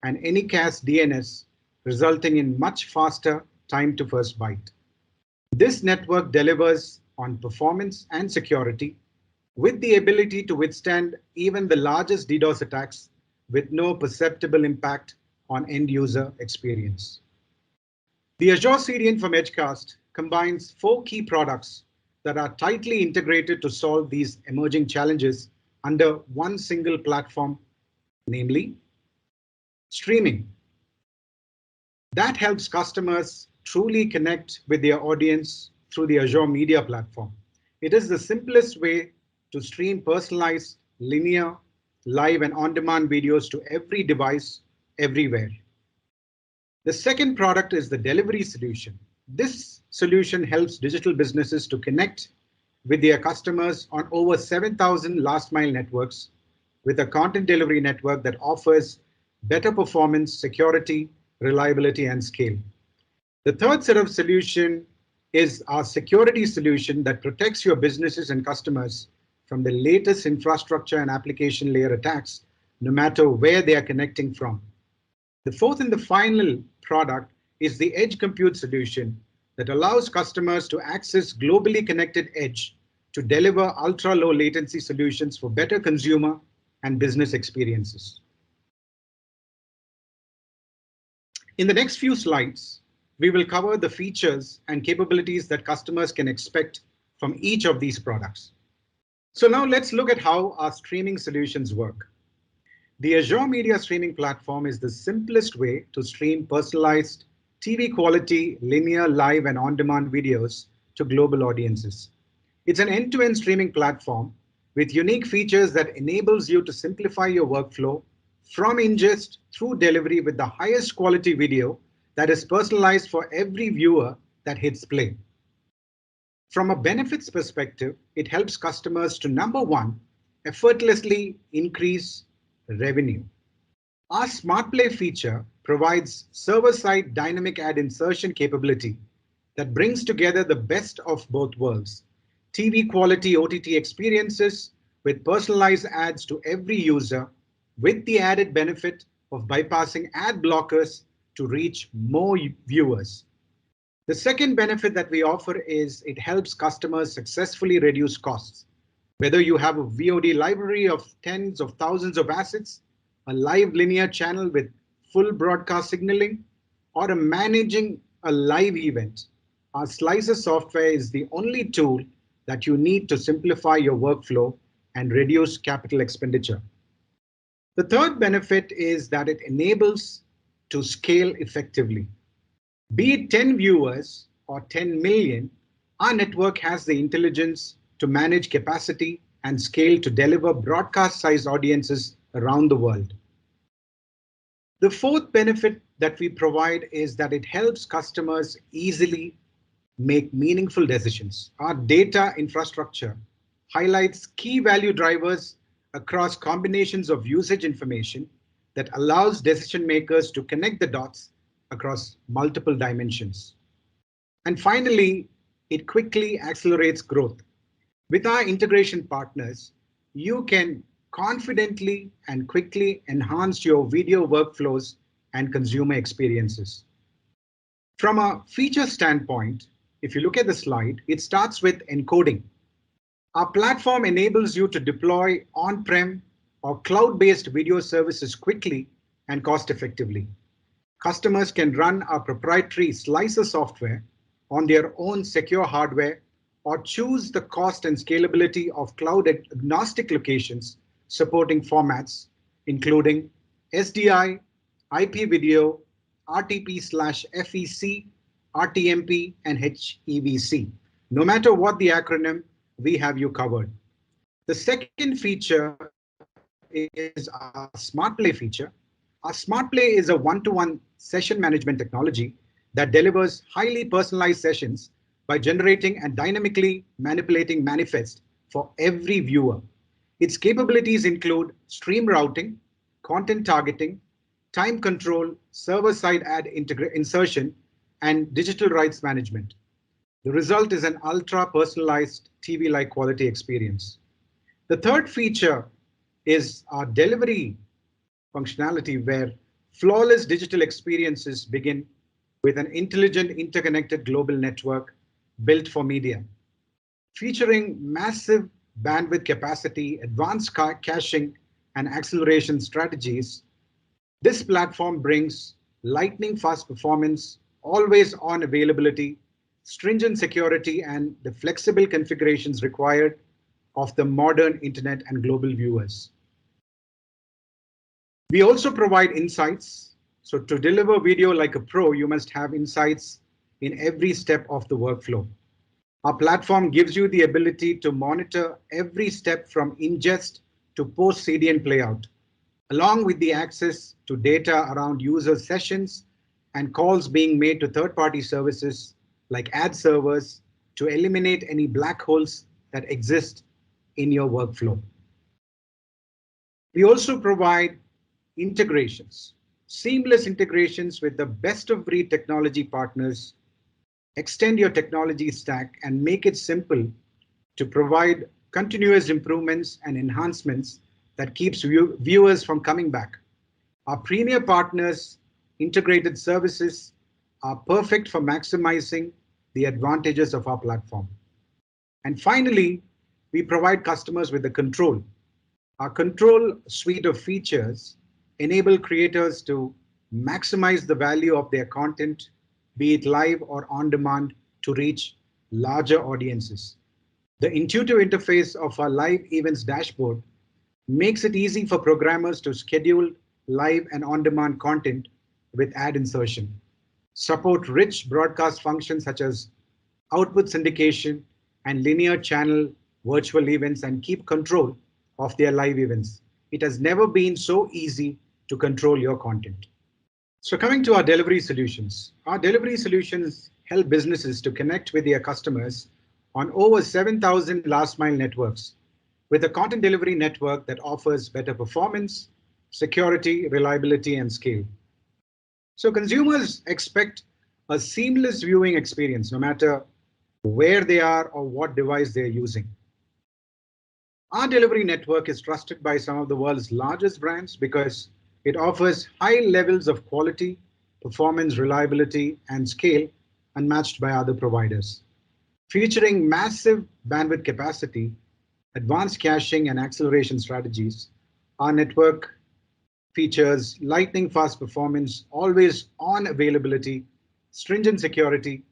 and Anycast DNS, resulting in much faster time to first byte. This network delivers on performance and security with the ability to withstand even the largest DDoS attacks with no perceptible impact on end user experience. The Azure CDN from Edgecast combines 4 key products that are tightly integrated to solve these emerging challenges under one single platform, namely streaming. That helps customers truly connect with their audience through the Azure Media Platform. It is the simplest way to stream personalized, linear, live and on-demand videos to every device, everywhere. The second product is the delivery solution. This solution helps digital businesses to connect with their customers on over 7,000 last mile networks with a content delivery network that offers better performance, security, reliability, and scale. The third set of solution is our security solution that protects your businesses and customers from the latest infrastructure and application layer attacks, no matter where they are connecting from. The fourth and the final product is the Edge Compute solution that allows customers to access globally connected edge to deliver ultra-low latency solutions for better consumer and business experiences. In the next few slides, we will cover the features and capabilities that customers can expect from each of these products. So now let's look at how our streaming solutions work. The Azure Media Streaming Platform is the simplest way to stream personalized TV quality, linear, live, and on-demand videos to global audiences. It's an end-to-end streaming platform with unique features that enables you to simplify your workflow from ingest through delivery with the highest quality video that is personalized for every viewer that hits play. From a benefits perspective, it helps customers to, number one, effortlessly increase revenue. Our Smart Play feature provides server-side dynamic ad insertion capability that brings together the best of both worlds. TV quality OTT experiences with personalized ads to every user, with the added benefit of bypassing ad blockers to reach more viewers. The second benefit that we offer is it helps customers successfully reduce costs. Whether you have a VOD library of tens of thousands of assets, a live linear channel with full broadcast signaling, or managing a live event, our Slicer software is the only tool that you need to simplify your workflow and reduce capital expenditure. The third benefit is that it enables to scale effectively. Be it 10 viewers or 10 million, our network has the intelligence to manage capacity and scale to deliver broadcast-sized audiences around the world. The fourth benefit that we provide is that it helps customers easily make meaningful decisions. Our data infrastructure highlights key value drivers across combinations of usage information that allows decision makers to connect the dots across multiple dimensions. And finally, it quickly accelerates growth. With our integration partners, you can confidently and quickly enhance your video workflows and consumer experiences. From a feature standpoint, if you look at the slide, it starts with encoding. Our platform enables you to deploy on-prem or cloud-based video services quickly and cost-effectively. Customers can run our proprietary Slicer software on their own secure hardware or choose the cost and scalability of cloud-agnostic locations supporting formats, including SDI, IP video, RTP/FEC, RTMP, and HEVC. No matter what the acronym, we have you covered. The second feature is our Smart Play feature. Our Smart Play is a one-to-one session management technology that delivers highly personalized sessions by generating and dynamically manipulating manifest for every viewer. Its capabilities include stream routing, content targeting, time control, server-side ad insertion, and digital rights management. The result is an ultra-personalized TV-like quality experience. The third feature is our delivery functionality, where flawless digital experiences begin with an intelligent, interconnected global network built for media. Featuring massive bandwidth capacity, advanced caching, and acceleration strategies, this platform brings lightning fast performance, always on availability, stringent security, and the flexible configurations required of the modern internet and global viewers. We also provide insights. So to deliver video like a pro, you must have insights in every step of the workflow. Our platform gives you the ability to monitor every step from ingest to post CDN playout, along with the access to data around user sessions and calls being made to third-party services like ad servers to eliminate any black holes that exist in your workflow. We also provide integrations, seamless integrations with the best-of-breed technology partners. Extend your technology stack and make it simple to provide continuous improvements and enhancements that keeps viewers from coming back. Our premier partners' integrated services are perfect for maximizing the advantages of our platform. And finally, we provide customers with the control. Our control suite of features enable creators to maximize the value of their content, be it live or on demand, to reach larger audiences. The intuitive interface of our live events dashboard makes it easy for programmers to schedule live and on-demand content with ad insertion, support rich broadcast functions such as output syndication and linear channel virtual events, and keep control of their live events. It has never been so easy to control your content. So coming to our delivery solutions help businesses to connect with their customers on over 7,000 last mile networks with a content delivery network that offers better performance, security, reliability, and scale. So consumers expect a seamless viewing experience no matter where they are or what device they're using. Our delivery network is trusted by some of the world's largest brands because it offers high levels of quality, performance, reliability, and scale unmatched by other providers. Featuring massive bandwidth capacity, advanced caching, and acceleration strategies, our network features lightning fast performance, always on availability, stringent security,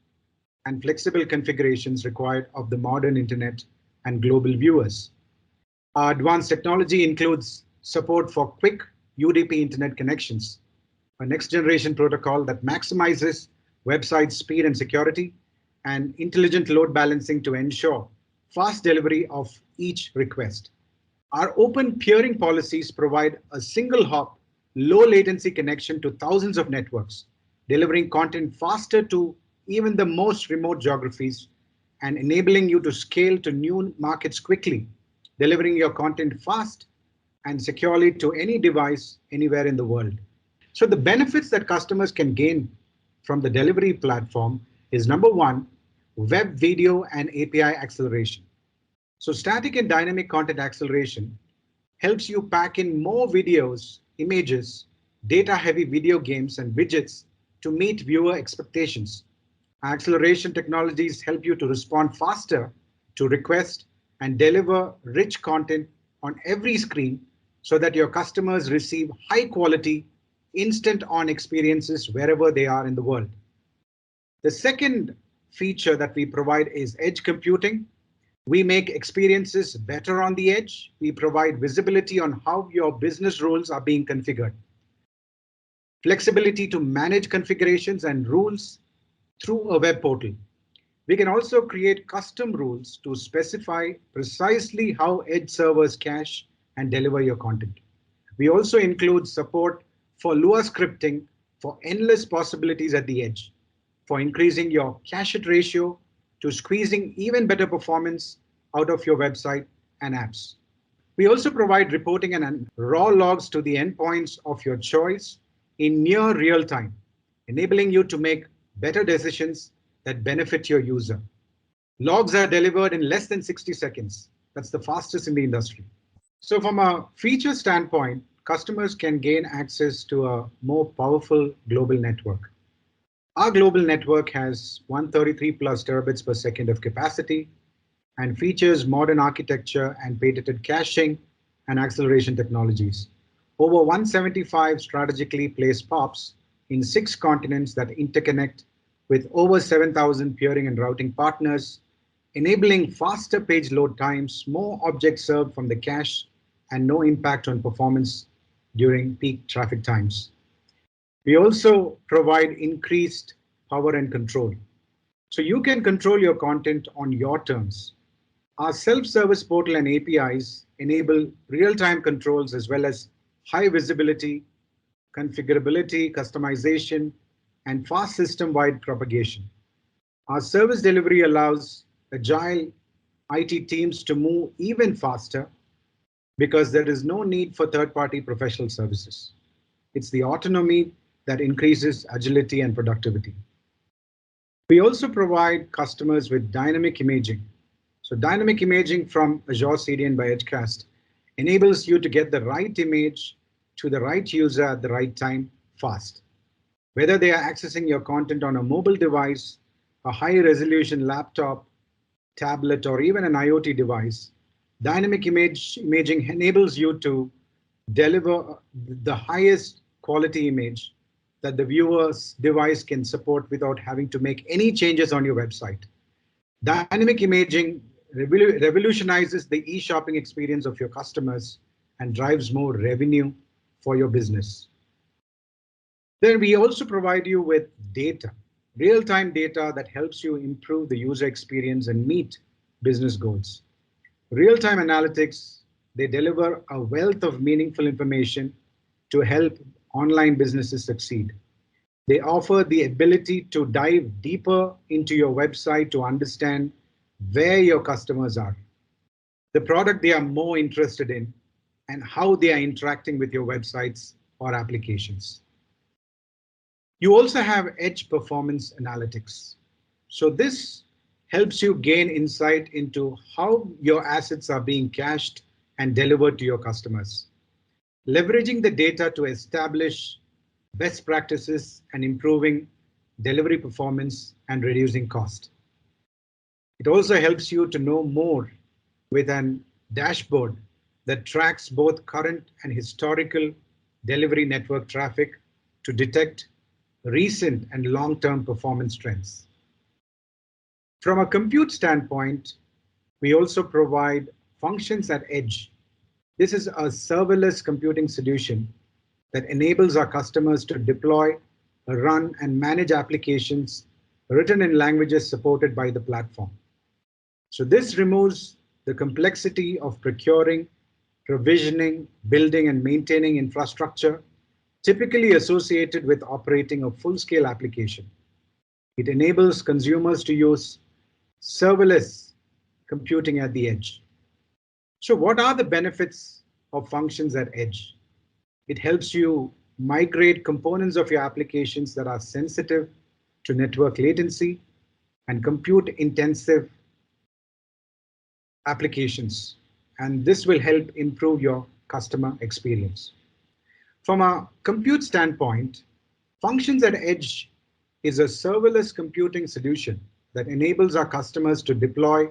and flexible configurations required of the modern internet and global viewers. Our advanced technology includes support for quick UDP internet connections, a next generation protocol that maximizes website speed and security, and intelligent load balancing to ensure fast delivery of each request. Our open peering policies provide a single hop, low latency connection to thousands of networks, delivering content faster to even the most remote geographies and enabling you to scale to new markets quickly, delivering your content fast and securely to any device anywhere in the world. So the benefits that customers can gain from the delivery platform is number one, web video and API acceleration. So static and dynamic content acceleration helps you pack in more videos, images, data-heavy video games, and widgets to meet viewer expectations. Acceleration technologies help you to respond faster to requests and deliver rich content on every screen so that your customers receive high quality, instant on experiences wherever they are in the world. The second feature that we provide is edge computing. We make experiences better on the edge. We provide visibility on how your business rules are being configured. Flexibility to manage configurations and rules through a web portal. We can also create custom rules to specify precisely how edge servers cache and deliver your content. We also include support for Lua scripting for endless possibilities at the edge, for increasing your cache hit ratio to squeezing even better performance out of your website and apps. We also provide reporting and raw logs to the endpoints of your choice in near real time, enabling you to make better decisions that benefit your user. Logs are delivered in less than 60 seconds. That's the fastest in the industry. So from a feature standpoint, customers can gain access to a more powerful global network. Our global network has 133 plus terabits per second of capacity and features modern architecture and patented caching and acceleration technologies. Over 175 strategically placed POPs in 6 continents that interconnect with over 7,000 peering and routing partners, enabling faster page load times, more objects served from the cache, and no impact on performance during peak traffic times. We also provide increased power and control. So you can control your content on your terms. Our self-service portal and APIs enable real-time controls as well as high visibility, configurability, customization, and fast system-wide propagation. Our service delivery allows agile IT teams to move even faster because there is no need for third-party professional services. It's the autonomy that increases agility and productivity. We also provide customers with dynamic imaging. So dynamic imaging from Azure CDN by Edgecast enables you to get the right image to the right user at the right time fast. Whether they are accessing your content on a mobile device, a high-resolution laptop, tablet, or even an IoT device, dynamic imaging enables you to deliver the highest quality image that the viewer's device can support without having to make any changes on your website. Dynamic imaging revolutionizes the e-shopping experience of your customers and drives more revenue for your business. Then we also provide you with data, real-time data that helps you improve the user experience and meet business goals. Real-time analytics, they deliver a wealth of meaningful information to help online businesses succeed. They offer the ability to dive deeper into your website to understand where your customers are, the product they are more interested in, and how they are interacting with your websites or applications. You also have Edge Performance Analytics. So this helps you gain insight into how your assets are being cached and delivered to your customers, leveraging the data to establish best practices and improving delivery performance and reducing cost. It also helps you to know more with an dashboard that tracks both current and historical delivery network traffic to detect recent and long-term performance trends. From a compute standpoint, we also provide functions at edge. This is a serverless computing solution that enables our customers to deploy, run, and manage applications written in languages supported by the platform. So this removes the complexity of procuring, provisioning, building, and maintaining infrastructure typically associated with operating a full-scale application. It enables consumers to use serverless computing at the edge. So what are the benefits of functions at edge? It helps you migrate components of your applications that are sensitive to network latency and compute-intensive applications, and this will help improve your customer experience. From a compute standpoint, Functions at Edge is a serverless computing solution that enables our customers to deploy,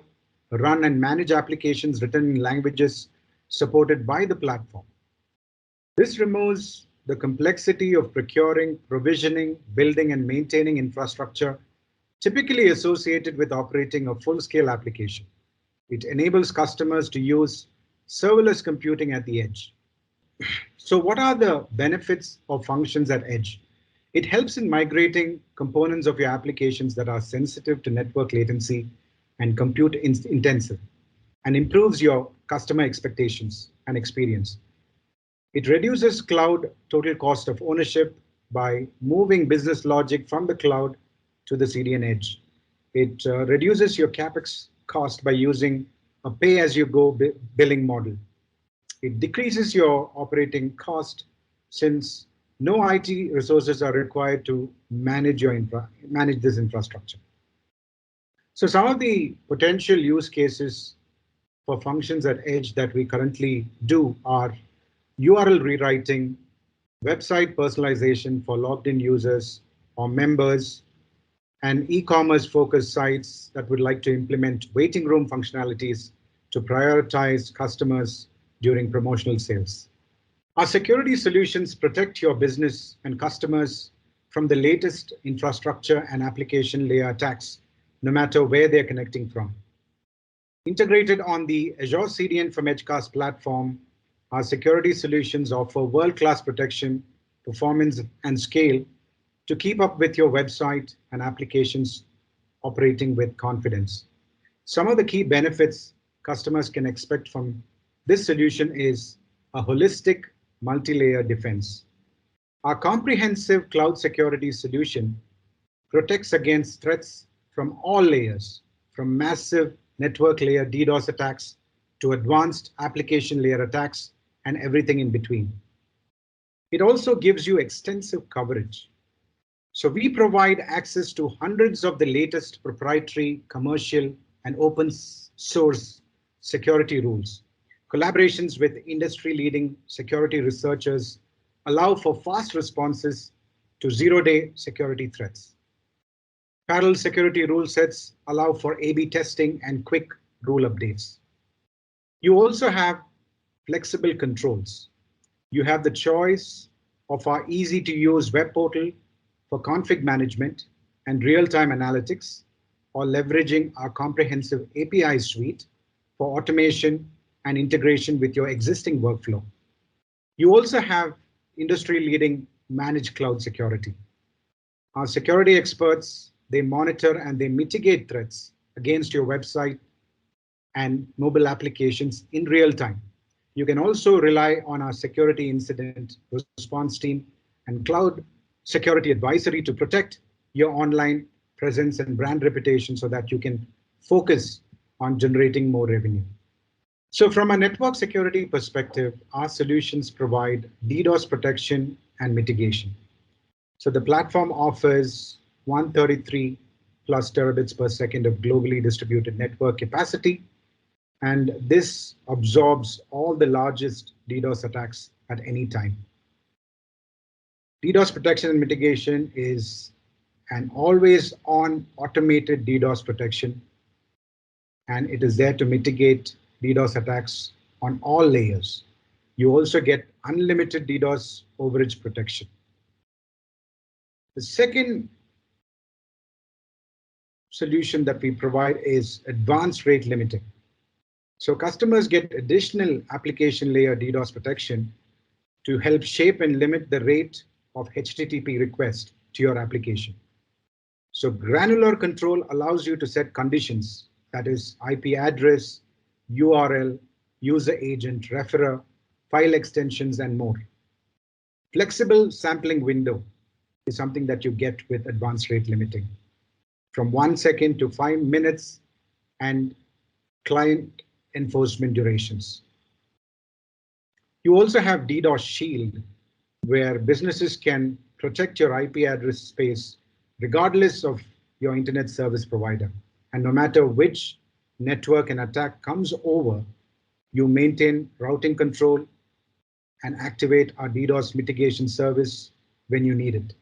run, and manage applications written in languages supported by the platform. This removes the complexity of procuring, provisioning, building, and maintaining infrastructure typically associated with operating a full-scale application. It enables customers to use serverless computing at the edge. So what are the benefits of Functions at Edge? It helps in migrating components of your applications that are sensitive to network latency and compute intensive, and improves your customer expectations and experience. It reduces cloud total cost of ownership by moving business logic from the cloud to the CDN edge. It reduces your CapEx cost by using a pay-as-you-go billing model. It decreases your operating cost since no IT resources are required to manage this infrastructure. So some of the potential use cases for functions at Edge that we currently do are URL rewriting, website personalization for logged in users or members, and e-commerce focused sites that would like to implement waiting room functionalities to prioritize customers during promotional sales. Our security solutions protect your business and customers from the latest infrastructure and application layer attacks, no matter where they're connecting from. Integrated on the Azure CDN from Edgecast platform, our security solutions offer world-class protection, performance, and scale to keep up with your website and applications operating with confidence. Some of the key benefits customers can expect from this solution is a holistic multi-layer defense. Our comprehensive cloud security solution protects against threats from all layers, from massive network layer DDoS attacks to advanced application layer attacks and everything in between. It also gives you extensive coverage. So we provide access to hundreds of the latest proprietary, commercial, and open source security rules. Collaborations with industry-leading security researchers allow for fast responses to zero-day security threats. Parallel security rule sets allow for A/B testing and quick rule updates. You also have flexible controls. You have the choice of our easy-to-use web portal for config management and real-time analytics, or leveraging our comprehensive API suite for automation and integration with your existing workflow. You also have industry-leading managed cloud security. Our security experts, they monitor and they mitigate threats against your website and mobile applications in real time. You can also rely on our security incident response team and cloud security advisory to protect your online presence and brand reputation so that you can focus on generating more revenue. So from a network security perspective, our solutions provide DDoS protection and mitigation. So the platform offers 133 plus terabits per second of globally distributed network capacity, and this absorbs all the largest DDoS attacks at any time. DDoS protection and mitigation is an always-on automated DDoS protection, and it is there to mitigate DDoS attacks on all layers. You also get unlimited DDoS overage protection. The second solution that we provide is advanced rate limiting. So customers get additional application layer DDoS protection to help shape and limit the rate of HTTP request to your application. So granular control allows you to set conditions, that is IP address, URL, user agent, referrer, file extensions, and more. Flexible sampling window is something that you get with advanced rate limiting, from 1 second to 5 minutes, and client enforcement durations. You also have DDoS Shield, where businesses can protect your IP address space regardless of your internet service provider. And no matter which network an attack comes over, you maintain routing control and activate our DDoS mitigation service when you need it.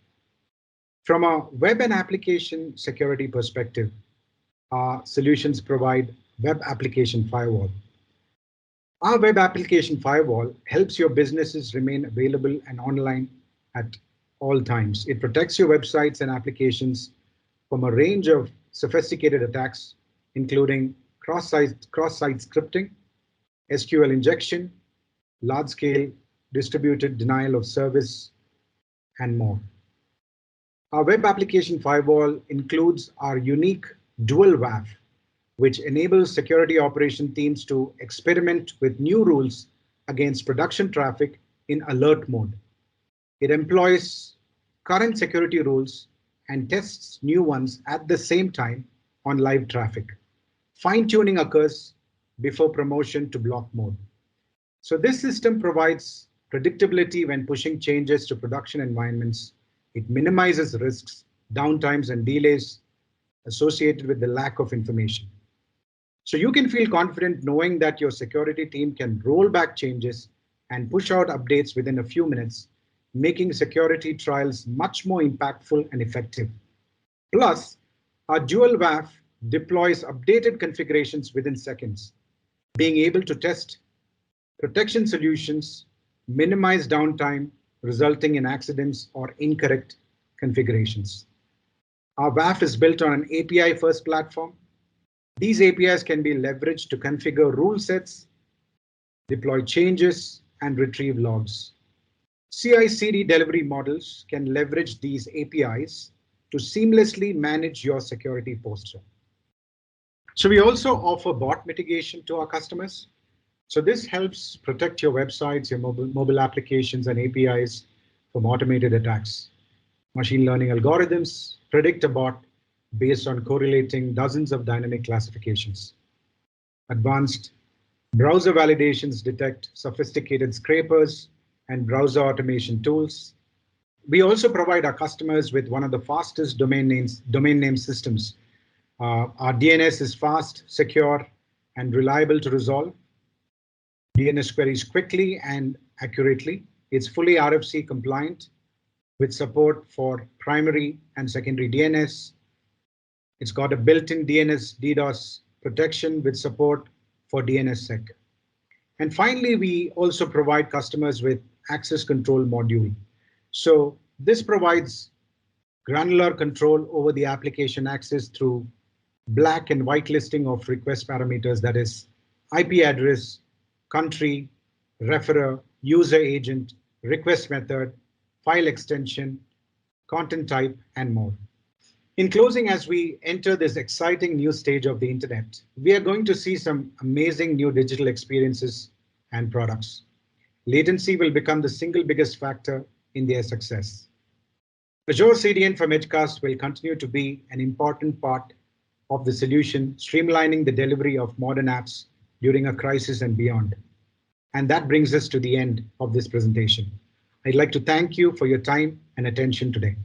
From a web and application security perspective, our solutions provide web application firewall. Our web application firewall helps your businesses remain available and online at all times. It protects your websites and applications from a range of sophisticated attacks, including cross-site scripting, SQL injection, large-scale distributed denial of service, and more. Our web application firewall includes our unique dual WAF, which enables security operation teams to experiment with new rules against production traffic in alert mode. It employs current security rules and tests new ones at the same time on live traffic. Fine-tuning occurs before promotion to block mode. So this system provides predictability when pushing changes to production environments. It minimizes risks, downtimes, and delays associated with the lack of information. So you can feel confident knowing that your security team can roll back changes and push out updates within a few minutes, making security trials much more impactful and effective. Plus, our dual WAF deploys updated configurations within seconds, being able to test protection solutions, minimize downtime, resulting in accidents or incorrect configurations. Our WAF is built on an API-first platform. These APIs can be leveraged to configure rule sets, deploy changes, and retrieve logs. CI/CD delivery models can leverage these APIs to seamlessly manage your security posture. So we also offer bot mitigation to our customers. So this helps protect your websites, your mobile applications, and APIs from automated attacks. Machine learning algorithms predict a bot based on correlating dozens of dynamic classifications. Advanced browser validations detect sophisticated scrapers and browser automation tools. We also provide our customers with one of the fastest domain name systems. Our DNS is fast, secure, and reliable to resolve. DNS queries quickly and accurately. It's fully RFC compliant with support for primary and secondary DNS. It's got a built-in DNS DDoS protection with support for DNSSEC. And finally, we also provide customers with access control module. So this provides granular control over the application access through black and white listing of request parameters, that is IP address, country, referrer, user agent, request method, file extension, content type, and more. In closing, as we enter this exciting new stage of the internet, we are going to see some amazing new digital experiences and products. Latency will become the single biggest factor in their success. Azure CDN for Midcast will continue to be an important part of the solution, streamlining the delivery of modern apps during a crisis and beyond. And that brings us to the end of this presentation. I'd like to thank you for your time and attention today.